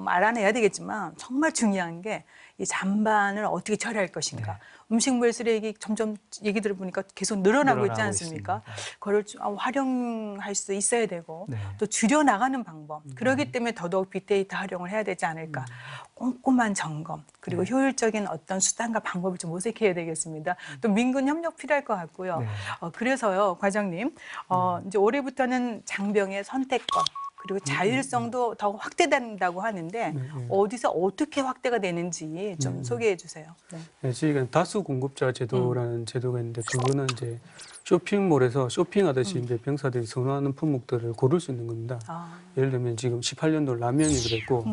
알아내야 되겠지만 정말 중요한 게 이 잔반을 어떻게 처리할 것인가. 네. 음식물 쓰레기 점점 얘기 들어보니까 계속 늘어나고 있지 않습니까? 있습니다. 그걸 활용할 수 있어야 되고 네. 또 줄여나가는 방법. 그렇기 때문에 더더욱 빅데이터 활용을 해야 되지 않을까. 꼼꼼한 점검 그리고 효율적인 어떤 수단과 방법을 좀 모색해야 되겠습니다. 또 민군 협력 필요할 것 같고요. 네. 그래서요, 과장님, 이제 올해부터는 장병의 선택권 그리고 자율성도 더 확대된다고 하는데 어디서 어떻게 확대가 되는지 좀 소개해 주세요. 네. 네, 저희가 다수 공급자 제도라는 제도가 있는데 그거는 이제 쇼핑몰에서 쇼핑하듯이 이제 병사들이 선호하는 품목들을 고를 수 있는 겁니다. 예를 들면 지금 18년도 라면이 그랬고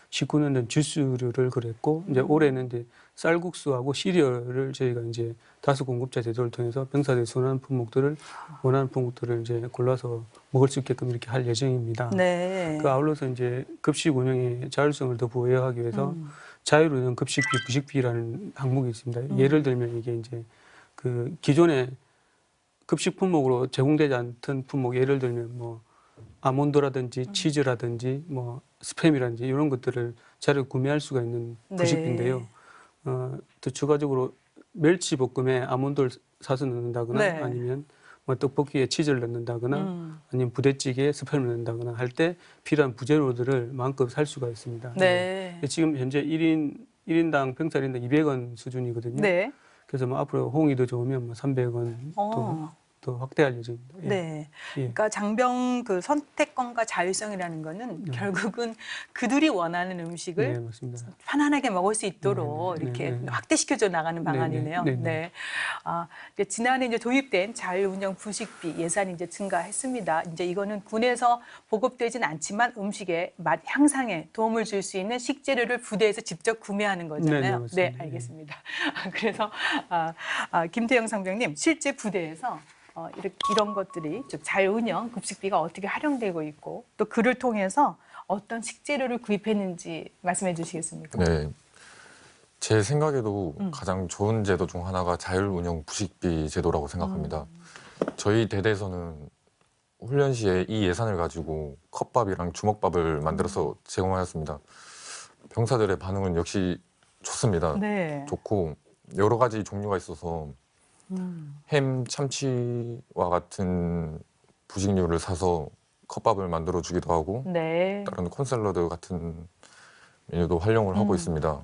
19년도는 주스류를 그랬고 이제 올해는 이제 쌀국수하고 시리얼을 저희가 이제 다수 공급자 제도를 통해서 병사들이 선호하는 품목들을 원하는 품목들을 이제 골라서 먹을 수 있게끔 이렇게 할 예정입니다. 네. 그 아울러서 이제 급식 운영의 자율성을 더 부여하기 위해서 자율 운영 급식비, 부식비라는 항목이 있습니다. 예를 들면 이게 이제 그 기존에 급식 품목으로 제공되지 않던 품목, 예를 들면 뭐 아몬드라든지 치즈라든지 뭐 스팸이라든지 이런 것들을 자료 구매할 수가 있는 부식비인데요. 네. 또 추가적으로 멸치볶음에 아몬드를 사서 넣는다거나 네. 아니면 뭐 떡볶이에 치즈를 넣는다거나 아니면 부대찌개에 스팸을 넣는다거나 할 때 필요한 부재료들을 마음껏 살 수가 있습니다. 네. 지금 현재 1인당 병살인당 200원 수준이거든요. 네. 그래서 뭐 앞으로 호응이 더 좋으면 뭐 300원 더 확대할 예정입니다. 예. 네. 예. 그러니까 장병 그 선택권과 자율성이라는 거는 결국은 그들이 원하는 음식을 네, 맞습니다. 편안하게 먹을 수 있도록 네, 이렇게 네, 네. 확대시켜줘 나가는 방안이네요. 네, 네. 네. 이제 지난해 이제 도입된 자율운영 부식비 예산이 이제 증가했습니다. 이제 이거는 군에서 보급되진 않지만 음식의 맛 향상에 도움을 줄 수 있는 식재료를 부대에서 직접 구매하는 거잖아요. 네, 네, 맞습니다. 네, 알겠습니다. 그래서 김태영 상병님 실제 부대에서 이런 것들이 즉 자율운영 급식비가 어떻게 활용되고 있고 또 그를 통해서 어떤 식재료를 구입했는지 말씀해 주시겠습니까? 네. 제 생각에도 가장 좋은 제도 중 하나가 자율운영 부식비 제도라고 생각합니다. 저희 대대에서는 훈련 시에 이 예산을 가지고 컵밥이랑 주먹밥을 만들어서 제공하였습니다. 병사들의 반응은 역시 좋습니다. 네. 좋고 여러 가지 종류가 있어서 햄, 참치와 같은 부식류를 사서 컵밥을 만들어 주기도 하고 네. 다른 콘샐러드 같은 메뉴도 활용을 하고 있습니다.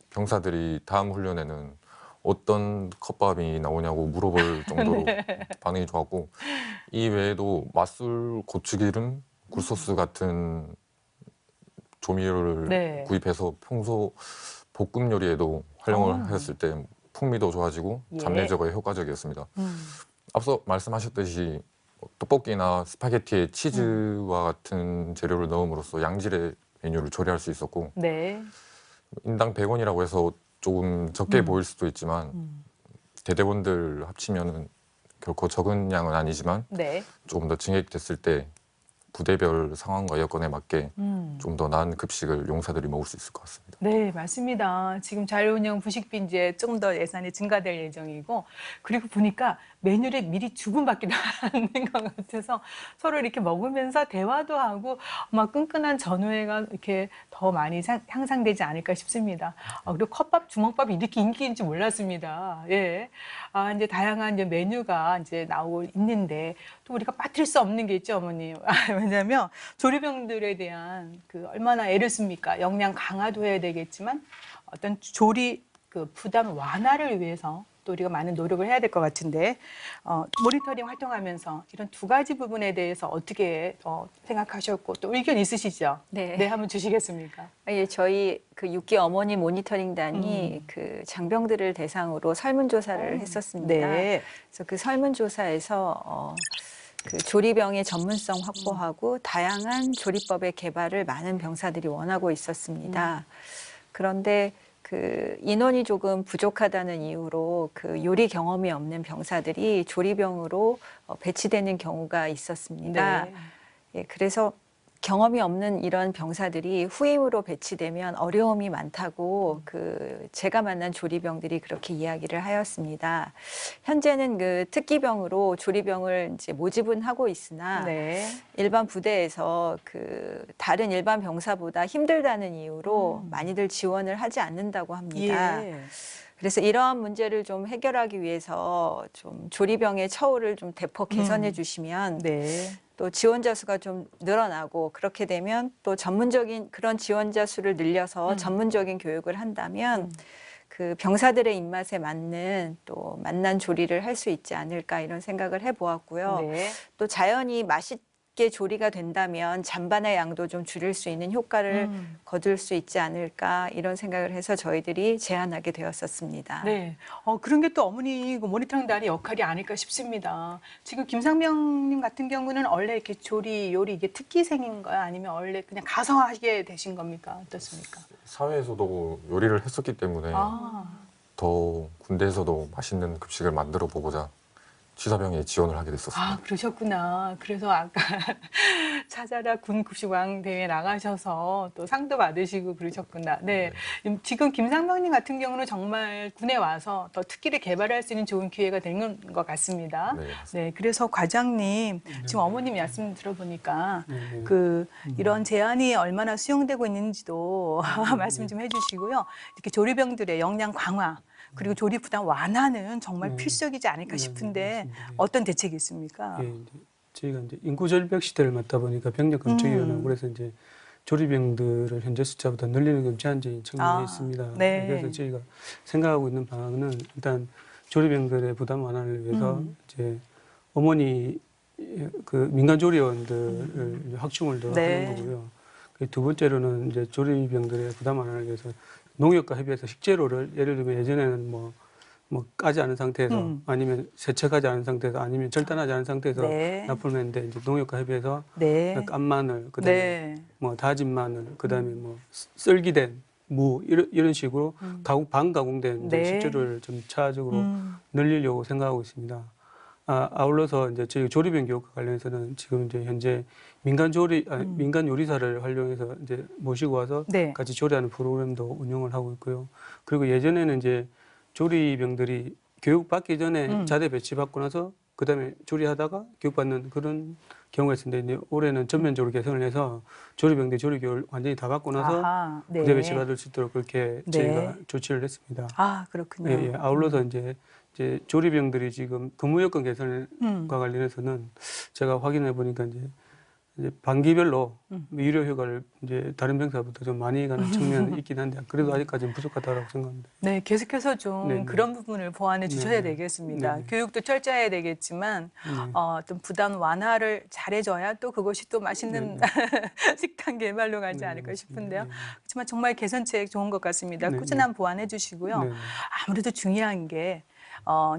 병사들이 다음 훈련에는 어떤 컵밥이 나오냐고 물어볼 정도로 네. 반응이 좋았고 이 외에도 맛술, 고추기름, 굴소스 같은 조미료를 네. 구입해서 평소 볶음 요리에도 활용을 어. 하였을 때 풍미도 좋아지고 예. 잡내 제거에 효과적이었습니다. 앞서 말씀하셨듯이 떡볶이나 스파게티에 치즈와 같은 재료를 넣음으로써 양질의 메뉴를 조리할 수 있었고 네. 인당 100원이라고 해서 조금 적게 보일 수도 있지만 대대원들 합치면은 결코 적은 양은 아니지만 네. 조금 더 증액됐을 때 부대별 상황과 여건에 맞게 좀 더 나은 급식을 용사들이 먹을 수 있을 것 같습니다. 네, 맞습니다. 지금 자율운영 부식빈지에 좀 더 예산이 증가될 예정이고, 그리고 보니까 메뉴를 미리 주고받기도 하는 것 같아서 서로 이렇게 먹으면서 대화도 하고 아마 끈끈한 전우회가 이렇게 더 많이 향상되지 않을까 싶습니다. 그리고 컵밥, 주먹밥이 이렇게 인기인지 몰랐습니다. 예. 이제 다양한 이제 메뉴가 이제 나오고 있는데 또 우리가 빠뜨릴 수 없는 게 있죠, 어머님. 왜냐하면 조리병들에 대한 그 얼마나 애를 씁니까? 역량 강화도 해야 되겠지만 어떤 조리 그 부담 완화를 위해서 또 우리가 많은 노력을 해야 될 것 같은데 모니터링 활동하면서 이런 두 가지 부분에 대해서 어떻게 생각하셨고 또 의견 있으시죠? 네. 네, 한번 주시겠습니까? 예, 저희 그 6기 어머니 모니터링단이 그 장병들을 대상으로 설문조사를 했었습니다. 네. 그래서 그 설문조사에서 그 조리병의 전문성 확보하고 다양한 조리법의 개발을 많은 병사들이 원하고 있었습니다. 그런데 그 인원이 조금 부족하다는 이유로 그 요리 경험이 없는 병사들이 조리병으로 배치되는 경우가 있었습니다. 네. 예, 그래서 경험이 없는 이런 병사들이 후임으로 배치되면 어려움이 많다고 그 제가 만난 조리병들이 그렇게 이야기를 하였습니다. 현재는 그 특기병으로 조리병을 이제 모집은 하고 있으나 네. 일반 부대에서 그 다른 일반 병사보다 힘들다는 이유로 많이들 지원을 하지 않는다고 합니다. 예. 그래서 이러한 문제를 좀 해결하기 위해서 좀 조리병의 처우를 좀 대폭 개선해 주시면 네. 또 지원자 수가 좀 늘어나고 그렇게 되면 또 전문적인 그런 지원자 수를 늘려서 전문적인 교육을 한다면 그 병사들의 입맛에 맞는 또 맛난 조리를 할 수 있지 않을까 이런 생각을 해보았고요. 네. 또 자연히 맛있게 조리가 된다면 잔반의 양도 좀 줄일 수 있는 효과를 거둘 수 있지 않을까 이런 생각을 해서 저희들이 제안하게 되었었습니다. 네. 그런 게 또 어머니 그 모니터링단의 역할이 아닐까 싶습니다. 지금 김상명님 같은 경우는 원래 이렇게 조리, 요리 이게 특기생인가요? 아니면 원래 그냥 가서 하게 되신 겁니까? 어떻습니까? 사회에서도 요리를 했었기 때문에 더 군대에서도 맛있는 급식을 만들어 보고자 취사병에 지원을 하게 됐었습니다. 그러셨구나. 그래서 아까 찾아라 군급식왕 대회 나가셔서 또 상도 받으시고 그러셨구나. 네. 지금 김상명님 같은 경우는 정말 군에 와서 더 특기를 개발할 수 있는 좋은 기회가 되는 것 같습니다. 네, 네. 그래서 과장님, 지금 어머님 말씀 들어보니까 네. 이런 제안이 얼마나 수용되고 있는지도 말씀 좀 해주시고요. 이렇게 조리병들의 역량 강화, 그리고 조리 부담 완화는 정말 필수적이지 않을까 싶은데 맞습니다. 어떤 대책이 있습니까? 예, 이제 저희가 이제 인구 절벽 시대를 맞다 보니까 병력 감축이 일어나고 그래서 이제 조리병들을 현재 숫자보다 늘리는 게 제한적인 측면이 있습니다. 네. 그래서 저희가 생각하고 있는 방안은 일단 조리병들의 부담 완화를 위해서 이제 어머니 그 민간 조리원들을 이제 확충을 더 네. 하는 거고요. 두 번째로는 이제 조리병들의 부담 완화를 위해서 농협과 협의해서 식재료를 예를 들면 예전에는 뭐 까지 않은 상태에서 아니면 세척하지 않은 상태에서 아니면 절단하지 않은 상태에서 네. 납품을 했는데 이제 농협과 협의해서 네. 깐 마늘, 그다음에 네. 뭐 다진 마늘, 그다음에 뭐 썰기된 무 이런 식으로 반가공된 이제 네. 식재료를 좀 차적으로 늘리려고 생각하고 있습니다. 아울러서 이제 저희 조리병 교육과 관련해서는 지금 이제 현재 민간 요리사를 활용해서 이제 모시고 와서 네. 같이 조리하는 프로그램도 운영을 하고 있고요. 그리고 예전에는 이제 조리병들이 교육 받기 전에 자대 배치 받고 나서 그다음에 조리하다가 교육받는 그런 경우가 있었는데 이제 올해는 전면적으로 개선을 해서 조리병들 조리교육을 완전히 다 받고 나서 아하, 네. 부대 배치받을 수 있도록 그렇게 네. 저희가 조치를 했습니다. 아, 그렇군요. 예, 예. 아울러서 이제 조리병들이 지금 근무 여건 개선과 관련해서는 제가 확인해 보니까 이제 반기별로 유료 휴가를 이제 다른 병사보다 좀 많이 가는 측면이 있긴 한데 그래도 아직까지는 부족하다고 생각합니다. 네, 계속해서 좀 네네. 그런 부분을 보완해 주셔야 네네. 되겠습니다. 네네. 교육도 철저해야 되겠지만 좀 부담 완화를 잘해줘야 또 그것이 또 맛있는 식당 개발로 가지 네네, 않을까 맞습니다. 싶은데요. 네네. 그렇지만 정말 개선책 좋은 것 같습니다. 네네. 꾸준한 보완해 주시고요. 네네. 아무래도 중요한 게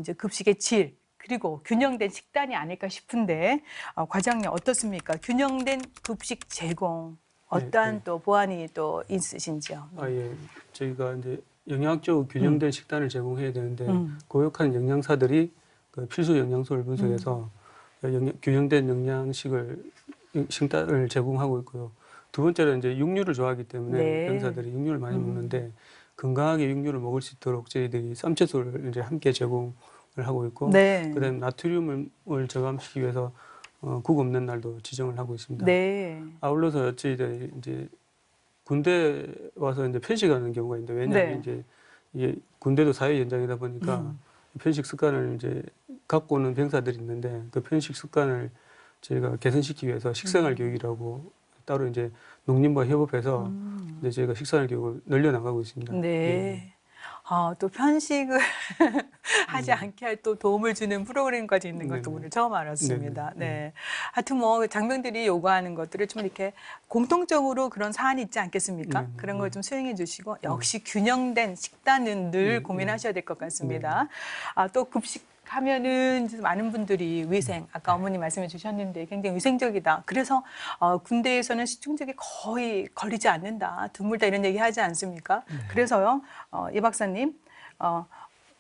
이제 급식의 질 그리고 균형된 식단이 아닐까 싶은데 과장님 어떻습니까? 균형된 급식 제공 어떠한 네. 또 보완이 또 있으신지요? 예. 저희가 이제 영양적으로 균형된 식단을 제공해야 되는데 고역한 영양사들이 그 필수 영양소를 분석해서 균형된 식단을 제공하고 있고요. 두 번째로 이제 육류를 좋아하기 때문에 네. 병사들이 육류를 많이 먹는데 건강하게 육류를 먹을 수 있도록 저희들이 쌈채소를 이제 함께 제공을 하고 있고, 네. 그다음에 나트륨을 저감시키기 위해서 국 없는 날도 지정을 하고 있습니다. 네. 아울러서 저희들이 이제 군대 와서 이제 편식하는 경우가 있는데 왜냐하면 네. 이제 이게 군대도 사회 현장이다 보니까 편식 습관을 이제 갖고 오는 병사들이 있는데 그 편식 습관을 저희가 개선시키기 위해서 식생활 교육이라고 따로 이제 농림부와 협업해서 이제 저희가 식생활 교육을 늘려나가고 있습니다. 네. 예. 또 편식을 하지 않게 할 또 도움을 주는 프로그램까지 있는 것도 네네. 오늘 처음 알았습니다. 네네. 네. 하여튼 뭐 장병들이 요구하는 것들을 좀 이렇게 공통적으로 그런 사안이 있지 않겠습니까? 네네. 그런 걸 좀 수행해 주시고 역시 균형된 식단은 늘 고민하셔야 될 것 같습니다. 또 급식 하면은 이제 많은 분들이 위생, 아까 어머니 말씀해 주셨는데 굉장히 위생적이다. 그래서 군대에서는 식중독이 거의 걸리지 않는다. 드물다 이런 얘기 하지 않습니까? 그래서요, 이 박사님,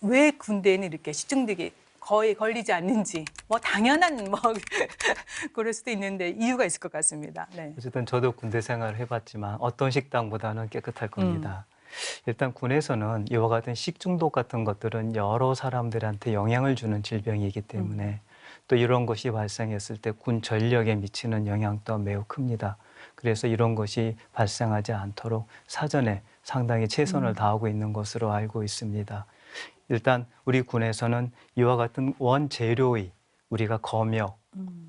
왜 군대에는 이렇게 식중독이 거의 걸리지 않는지, 뭐 당연한 뭐 그럴 수도 있는데 이유가 있을 것 같습니다. 네. 어쨌든 저도 군대 생활을 해봤지만 어떤 식당보다는 깨끗할 겁니다. 일단 군에서는 이와 같은 식중독 같은 것들은 여러 사람들한테 영향을 주는 질병이기 때문에 또 이런 것이 발생했을 때 군 전력에 미치는 영향 또한 매우 큽니다. 그래서 이런 것이 발생하지 않도록 사전에 상당히 최선을 다하고 있는 것으로 알고 있습니다. 일단 우리 군에서는 이와 같은 원재료의 우리가 검역,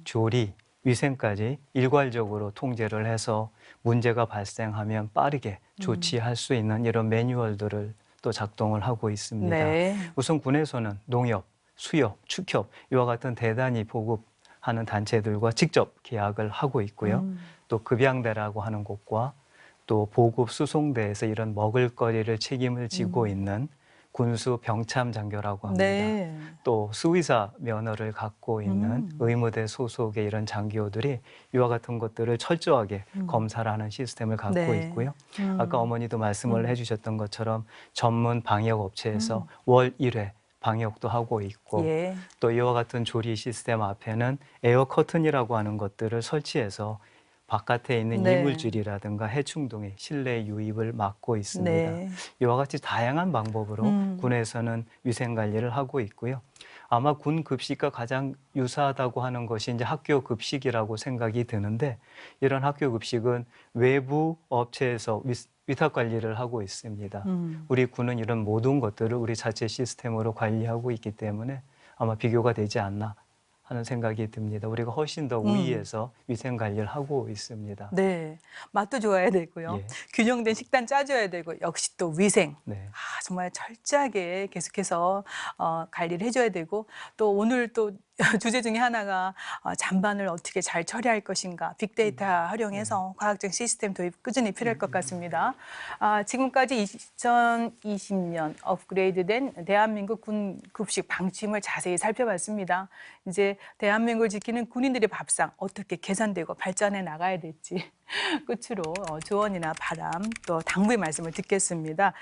조리, 위생까지 일괄적으로 통제를 해서 문제가 발생하면 빠르게 조치할 수 있는 이런 매뉴얼들을 또 작동을 하고 있습니다. 네. 우선 군에서는 농협, 수협, 축협 이와 같은 대단히 보급하는 단체들과 직접 계약을 하고 있고요. 또 급양대라고 하는 곳과 또 보급 수송대에서 이런 먹을거리를 책임을 지고 있는 군수 병참 장교라고 합니다. 네. 또 수의사 면허를 갖고 있는 의무대 소속의 이런 장교들이 이와 같은 것들을 철저하게 검사를 하는 시스템을 갖고 네. 있고요. 아까 어머니도 말씀을 해주셨던 것처럼 전문 방역 업체에서 월 1회 방역도 하고 있고 예. 또 이와 같은 조리 시스템 앞에는 에어 커튼이라고 하는 것들을 설치해서 바깥에 있는 네. 이물질이라든가 해충 등의 실내 유입을 막고 있습니다. 네. 이와 같이 다양한 방법으로 군에서는 위생 관리를 하고 있고요. 아마 군 급식과 가장 유사하다고 하는 것이 이제 학교 급식이라고 생각이 드는데 이런 학교 급식은 외부 업체에서 위탁 관리를 하고 있습니다. 우리 군은 이런 모든 것들을 우리 자체 시스템으로 관리하고 있기 때문에 아마 비교가 되지 않나 하는 생각이 듭니다. 우리가 훨씬 더 우위에서 위생 관리를 하고 있습니다. 네. 맛도 좋아야 되고요. 예. 균형된 식단 짜줘야 되고 역시 또 위생. 네. 정말 철저하게 계속해서 관리를 해줘야 되고 또 오늘 또 주제 중에 하나가 잔반을 어떻게 잘 처리할 것인가 빅데이터 활용해서 과학적 시스템 도입 꾸준히 필요할 것 같습니다. 지금까지 2020년 업그레이드된 대한민국 군 급식 방침을 자세히 살펴봤습니다. 이제 대한민국을 지키는 군인들의 밥상 어떻게 개선되고 발전해 나가야 될지 끝으로 조언이나 바람 또 당부의 말씀을 듣겠습니다.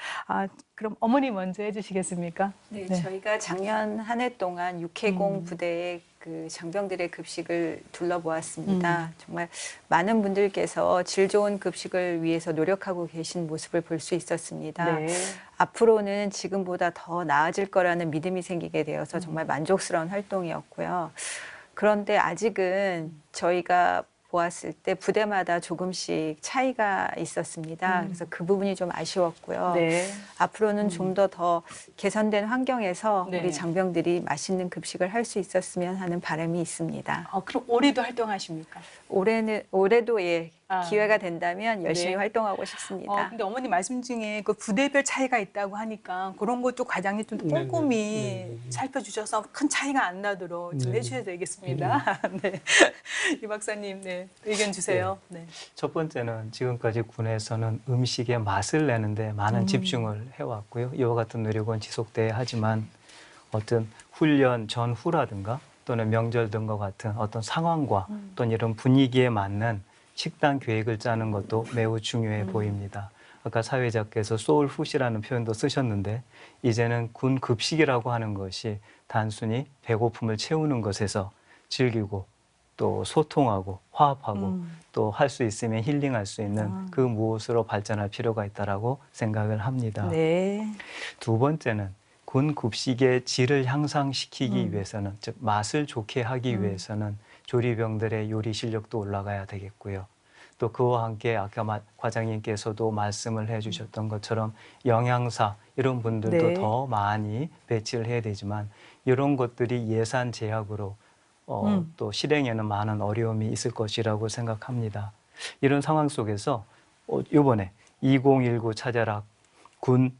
그럼 어머니 먼저 해주시겠습니까? 네, 저희가 작년 한 해 동안 6회공 부대의 그 장병들의 급식을 둘러보았습니다. 정말 많은 분들께서 질 좋은 급식을 위해서 노력하고 계신 모습을 볼 수 있었습니다. 네. 앞으로는 지금보다 더 나아질 거라는 믿음이 생기게 되어서 정말 만족스러운 활동이었고요. 그런데 아직은 저희가 보았을 때 부대마다 조금씩 차이가 있었습니다. 그래서 그 부분이 좀 아쉬웠고요. 네. 앞으로는 좀 더 개선된 환경에서 네. 우리 장병들이 맛있는 급식을 할 수 있었으면 하는 바람이 있습니다. 그럼 올해도 활동하십니까? 올해도 아. 기회가 된다면 열심히 네. 활동하고 싶습니다. 근데 어머니 말씀 중에 그 부대별 차이가 있다고 하니까 그런 것도 과장님 좀 네, 꼼꼼히 네. 살펴주셔서 큰 차이가 안 나도록 좀 네. 해주셔야 되겠습니다. 네. 이 박사님, 네. 의견 주세요. 네. 첫 번째는 지금까지 군에서는 음식의 맛을 내는데 많은 집중을 해왔고요. 이와 같은 노력은 지속돼야 하지만 어떤 훈련 전후라든가 또는 명절 등과 같은 어떤 상황과 또는 이런 분위기에 맞는 식단 계획을 짜는 것도 매우 중요해 보입니다. 아까 사회자께서 소울푸시라는 표현도 쓰셨는데 이제는 군 급식이라고 하는 것이 단순히 배고픔을 채우는 것에서 즐기고 또 소통하고 화합하고 또 할 수 있으면 힐링할 수 있는 그 무엇으로 발전할 필요가 있다라고 생각을 합니다. 네. 두 번째는 군 급식의 질을 향상시키기 위해서는 즉 맛을 좋게 하기 위해서는 조리병들의 요리 실력도 올라가야 되겠고요. 또 그와 함께 아까 과장님께서도 말씀을 해주셨던 것처럼 영양사 이런 분들도 네. 더 많이 배치를 해야 되지만 이런 것들이 예산 제약으로 또 실행에는 많은 어려움이 있을 것이라고 생각합니다. 이런 상황 속에서 이번에 2019 찾아라 군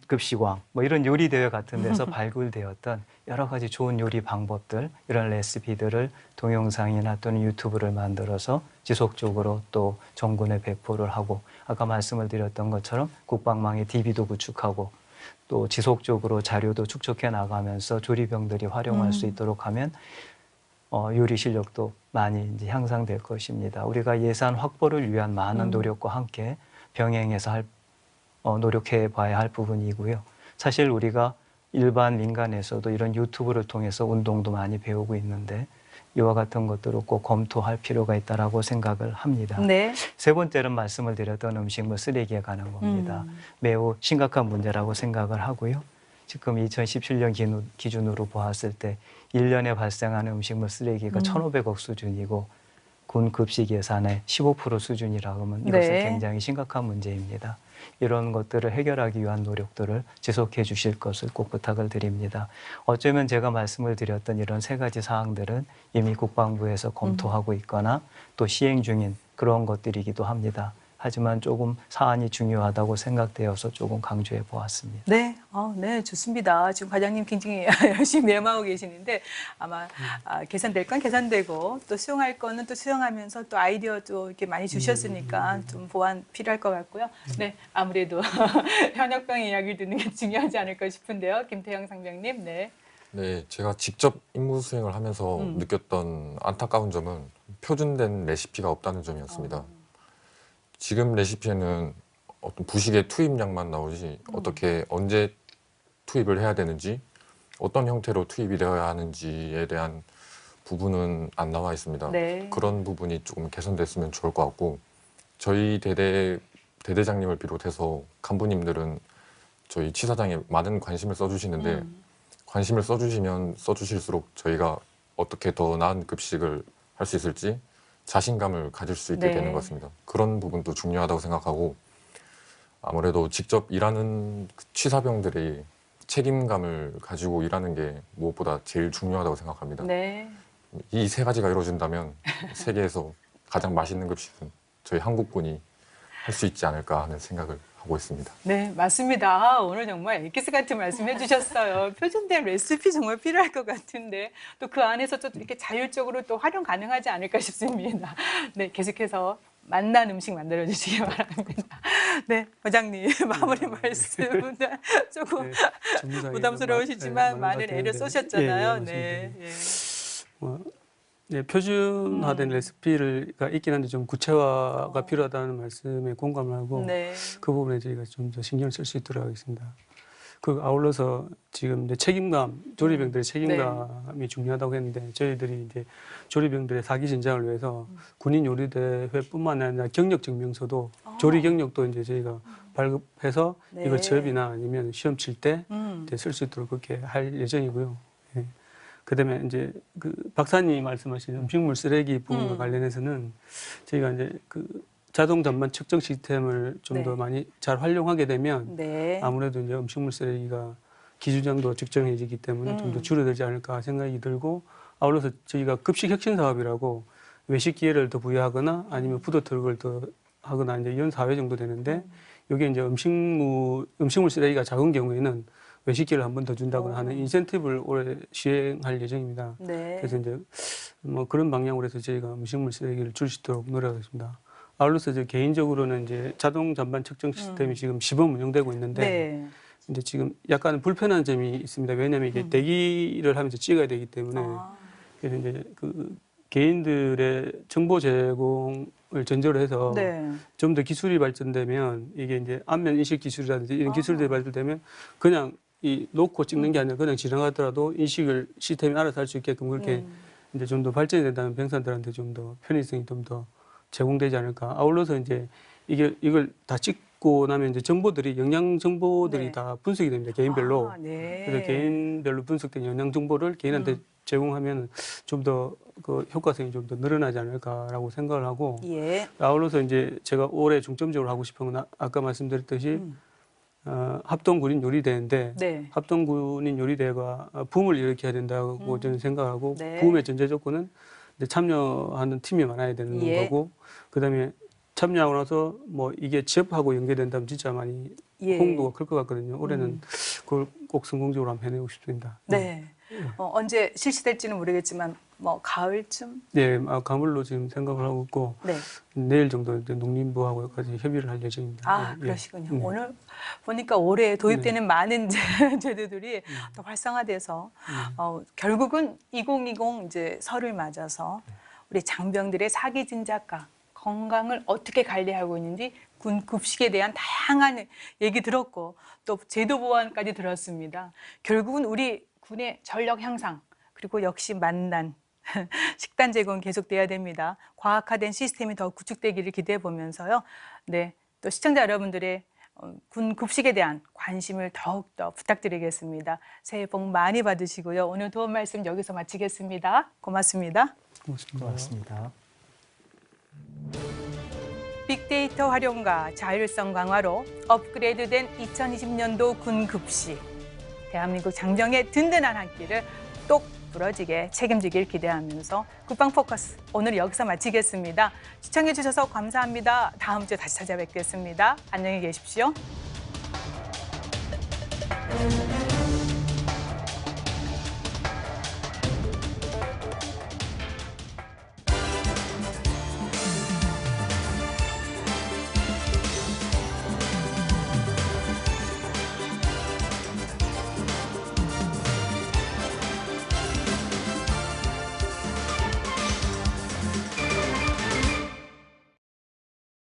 급식왕 뭐 이런 요리 대회 같은 데서 발굴되었던 여러 가지 좋은 요리 방법들 이런 레시피들을 동영상이나 또는 유튜브를 만들어서 지속적으로 또 전군에 배포를 하고 아까 말씀을 드렸던 것처럼 국방망에 DB도 구축하고 또 지속적으로 자료도 축적해 나가면서 조리병들이 활용할 수 있도록 하면 요리 실력도 많이 이제 향상될 것입니다. 우리가 예산 확보를 위한 많은 노력과 함께 병행해서 노력해 봐야 할 부분이고요. 사실 우리가 일반 민간에서도 이런 유튜브를 통해서 운동도 많이 배우고 있는데 이와 같은 것들을 꼭 검토할 필요가 있다라고 생각을 합니다. 네. 세 번째는 말씀을 드렸던 음식물 쓰레기에 관한 겁니다. 매우 심각한 문제라고 생각을 하고요. 지금 2017년 기준으로 보았을 때 1년에 발생하는 음식물 쓰레기가 1,500억 수준이고 군 급식 예산의 15% 수준이라고 하면 이것은 네. 굉장히 심각한 문제입니다. 이런 것들을 해결하기 위한 노력들을 지속해 주실 것을 꼭 부탁을 드립니다. 어쩌면 제가 말씀을 드렸던 이런 세 가지 사항들은 이미 국방부에서 검토하고 있거나 또 시행 중인 그런 것들이기도 합니다. 하지만 조금 사안이 중요하다고 생각되어서 조금 강조해 보았습니다. 네, 네, 좋습니다. 지금 과장님 굉장히 열심히 메모하고 계시는데 아마 계산될 건 계산되고 또 수용할 거는 또 수용하면서 또 아이디어도 이렇게 많이 주셨으니까 좀 보완 필요할 것 같고요. 네, 아무래도 현역병 이야기를 듣는 게 중요하지 않을까 싶은데요. 김태형 상병님, 네. 네, 제가 직접 임무 수행을 하면서 느꼈던 안타까운 점은 표준된 레시피가 없다는 점이었습니다. 지금 레시피에는 어떤 부식의 투입량만 나오지 어떻게 언제 투입을 해야 되는지 어떤 형태로 투입이 되어야 하는지에 대한 부분은 안 나와 있습니다. 네. 그런 부분이 조금 개선됐으면 좋을 것 같고 저희 대대장님을 비롯해서 간부님들은 저희 치사장에 많은 관심을 써주시는데 관심을 써주시면 써주실수록 저희가 어떻게 더 나은 급식을 할 수 있을지 자신감을 가질 수 있게 네. 되는 것 같습니다. 그런 부분도 중요하다고 생각하고 아무래도 직접 일하는 취사병들이 책임감을 가지고 일하는 게 무엇보다 제일 중요하다고 생각합니다. 네. 이 세 가지가 이루어진다면 세계에서 가장 맛있는 급식은 저희 한국군이 할 수 있지 않을까 하는 생각을 하고 있습니다. 네, 맞습니다. 오늘 정말 엑기스 같은 말씀 해주셨어요. 표준된 레시피 정말 필요할 것 같은데 또 그 안에서 또 이렇게 자율적으로 또 활용 가능하지 않을까 싶습니다. 네, 계속해서 맛난 음식 만들어 주시기 바랍니다. 네, 과장님 마무리 말씀 조금 부담스러우시지만 많은 애를 쏘셨잖아요. 네. 네, 표준화된 레시피가 있긴 한데 좀 구체화가 필요하다는 말씀에 공감을 하고 네. 그 부분에 저희가 좀 더 신경을 쓸 수 있도록 하겠습니다. 그 아울러서 지금 이제 책임감, 조리병들의 책임감이 중요하다고 했는데 저희들이 이제 조리병들의 사기 진작을 위해서 군인 요리대회뿐만 아니라 경력 증명서도 조리 경력도 이제 저희가 발급해서 이걸 취업이나 아니면 시험 칠 때 쓸 수 있도록 그렇게 할 예정이고요. 예. 그다음에 이제 그 박사님 말씀하신 음식물 쓰레기 부분과 관련해서는 저희가 이제 그 자동 잔반 측정 시스템을 좀 더 많이 잘 활용하게 되면 아무래도 이제 음식물 쓰레기가 기준량도 측정해지기 때문에 좀 더 줄어들지 않을까 생각이 들고 아울러서 저희가 급식 혁신 사업이라고 외식 기회를 더 부여하거나 아니면 푸드트럭을 더 하거나 이제 이런 사회 정도 되는데 여기에 이제 음식물 쓰레기가 작은 경우에는 외식 기회를 한 번 더 준다거나 하는 인센티브를 올해 시행할 예정입니다. 그래서 이제 뭐 그런 방향으로 해서 저희가 음식물 쓰레기를 줄 수 있도록 노력하겠습니다. 아울러서 이제 개인적으로는 이제 자동 잔반 측정 시스템이 지금 시범 운영되고 있는데 이제 지금 약간 불편한 점이 있습니다. 왜냐하면 이게 대기를 하면서 찍어야 되기 때문에 그래서 이제 그 개인들의 정보 제공을 전제로 해서 좀 더 기술이 발전되면 이게 이제 안면 인식 기술이라든지 이런 기술들이 발전되면 그냥 이 놓고 찍는 게 아니라 그냥 지나가더라도 인식을 시스템이 알아서 할 수 있게끔 그렇게 이제 좀 더 발전이 된다면 병사들한테 좀 더 편의성이 좀 더 제공되지 않을까. 아울러서 이제 이걸 다 찍고 나면 이제 정보들이 영양 정보들이 다 분석이 됩니다. 개인별로. 그래서 개인별로 분석된 영양 정보를 개인한테 제공하면 좀 더 그 효과성이 좀 더 늘어나지 않을까라고 생각을 하고 아울러서 이제 제가 올해 중점적으로 하고 싶은 건 아까 말씀드렸듯이 합동군인 요리대인데 합동군인 요리대가 붐을 일으켜야 된다고 저는 생각하고 붐의 전제 조건은 참여하는 팀이 많아야 되는 거고 그다음에 참여하고 나서 뭐 이게 취업하고 연계된다면 진짜 많이 호응도가 클 것 같거든요. 올해는 그걸 꼭 성공적으로 한번 해내고 싶습니다. 언제 실시될지는 모르겠지만 뭐 가을쯤? 네, 가물로 지금 생각을 하고 있고 내일 정도 이제 농림부하고까지 협의를 할 예정입니다. 그러시군요. 오늘 보니까 올해 도입되는 많은 제도들이 더 활성화돼서 결국은 2020 이제 설을 맞아서 우리 장병들의 사기 진작과 건강을 어떻게 관리하고 있는지 군 급식에 대한 다양한 얘기 들었고 또 제도 보완까지 들었습니다. 결국은 우리 군의 전력 향상 그리고 역시 만난 식단 제공 계속돼야 됩니다. 과학화된 시스템이 더 구축되기를 기대해 보면서요. 또 시청자 여러분들의 군 급식에 대한 관심을 더욱더 부탁드리겠습니다. 새해 복 많이 받으시고요. 오늘 도움 말씀 여기서 마치겠습니다. 고맙습니다. 고맙습니다. 빅데이터 활용과 자율성 강화로 업그레이드된 2020년도 군 급식. 대한민국 장병의 든든한 한 끼를 똑 부러지게 책임지길 기대하면서 국방 포커스 오늘 여기서 마치겠습니다. 시청해 주셔서 감사합니다. 다음 주에 다시 찾아뵙겠습니다. 안녕히 계십시오.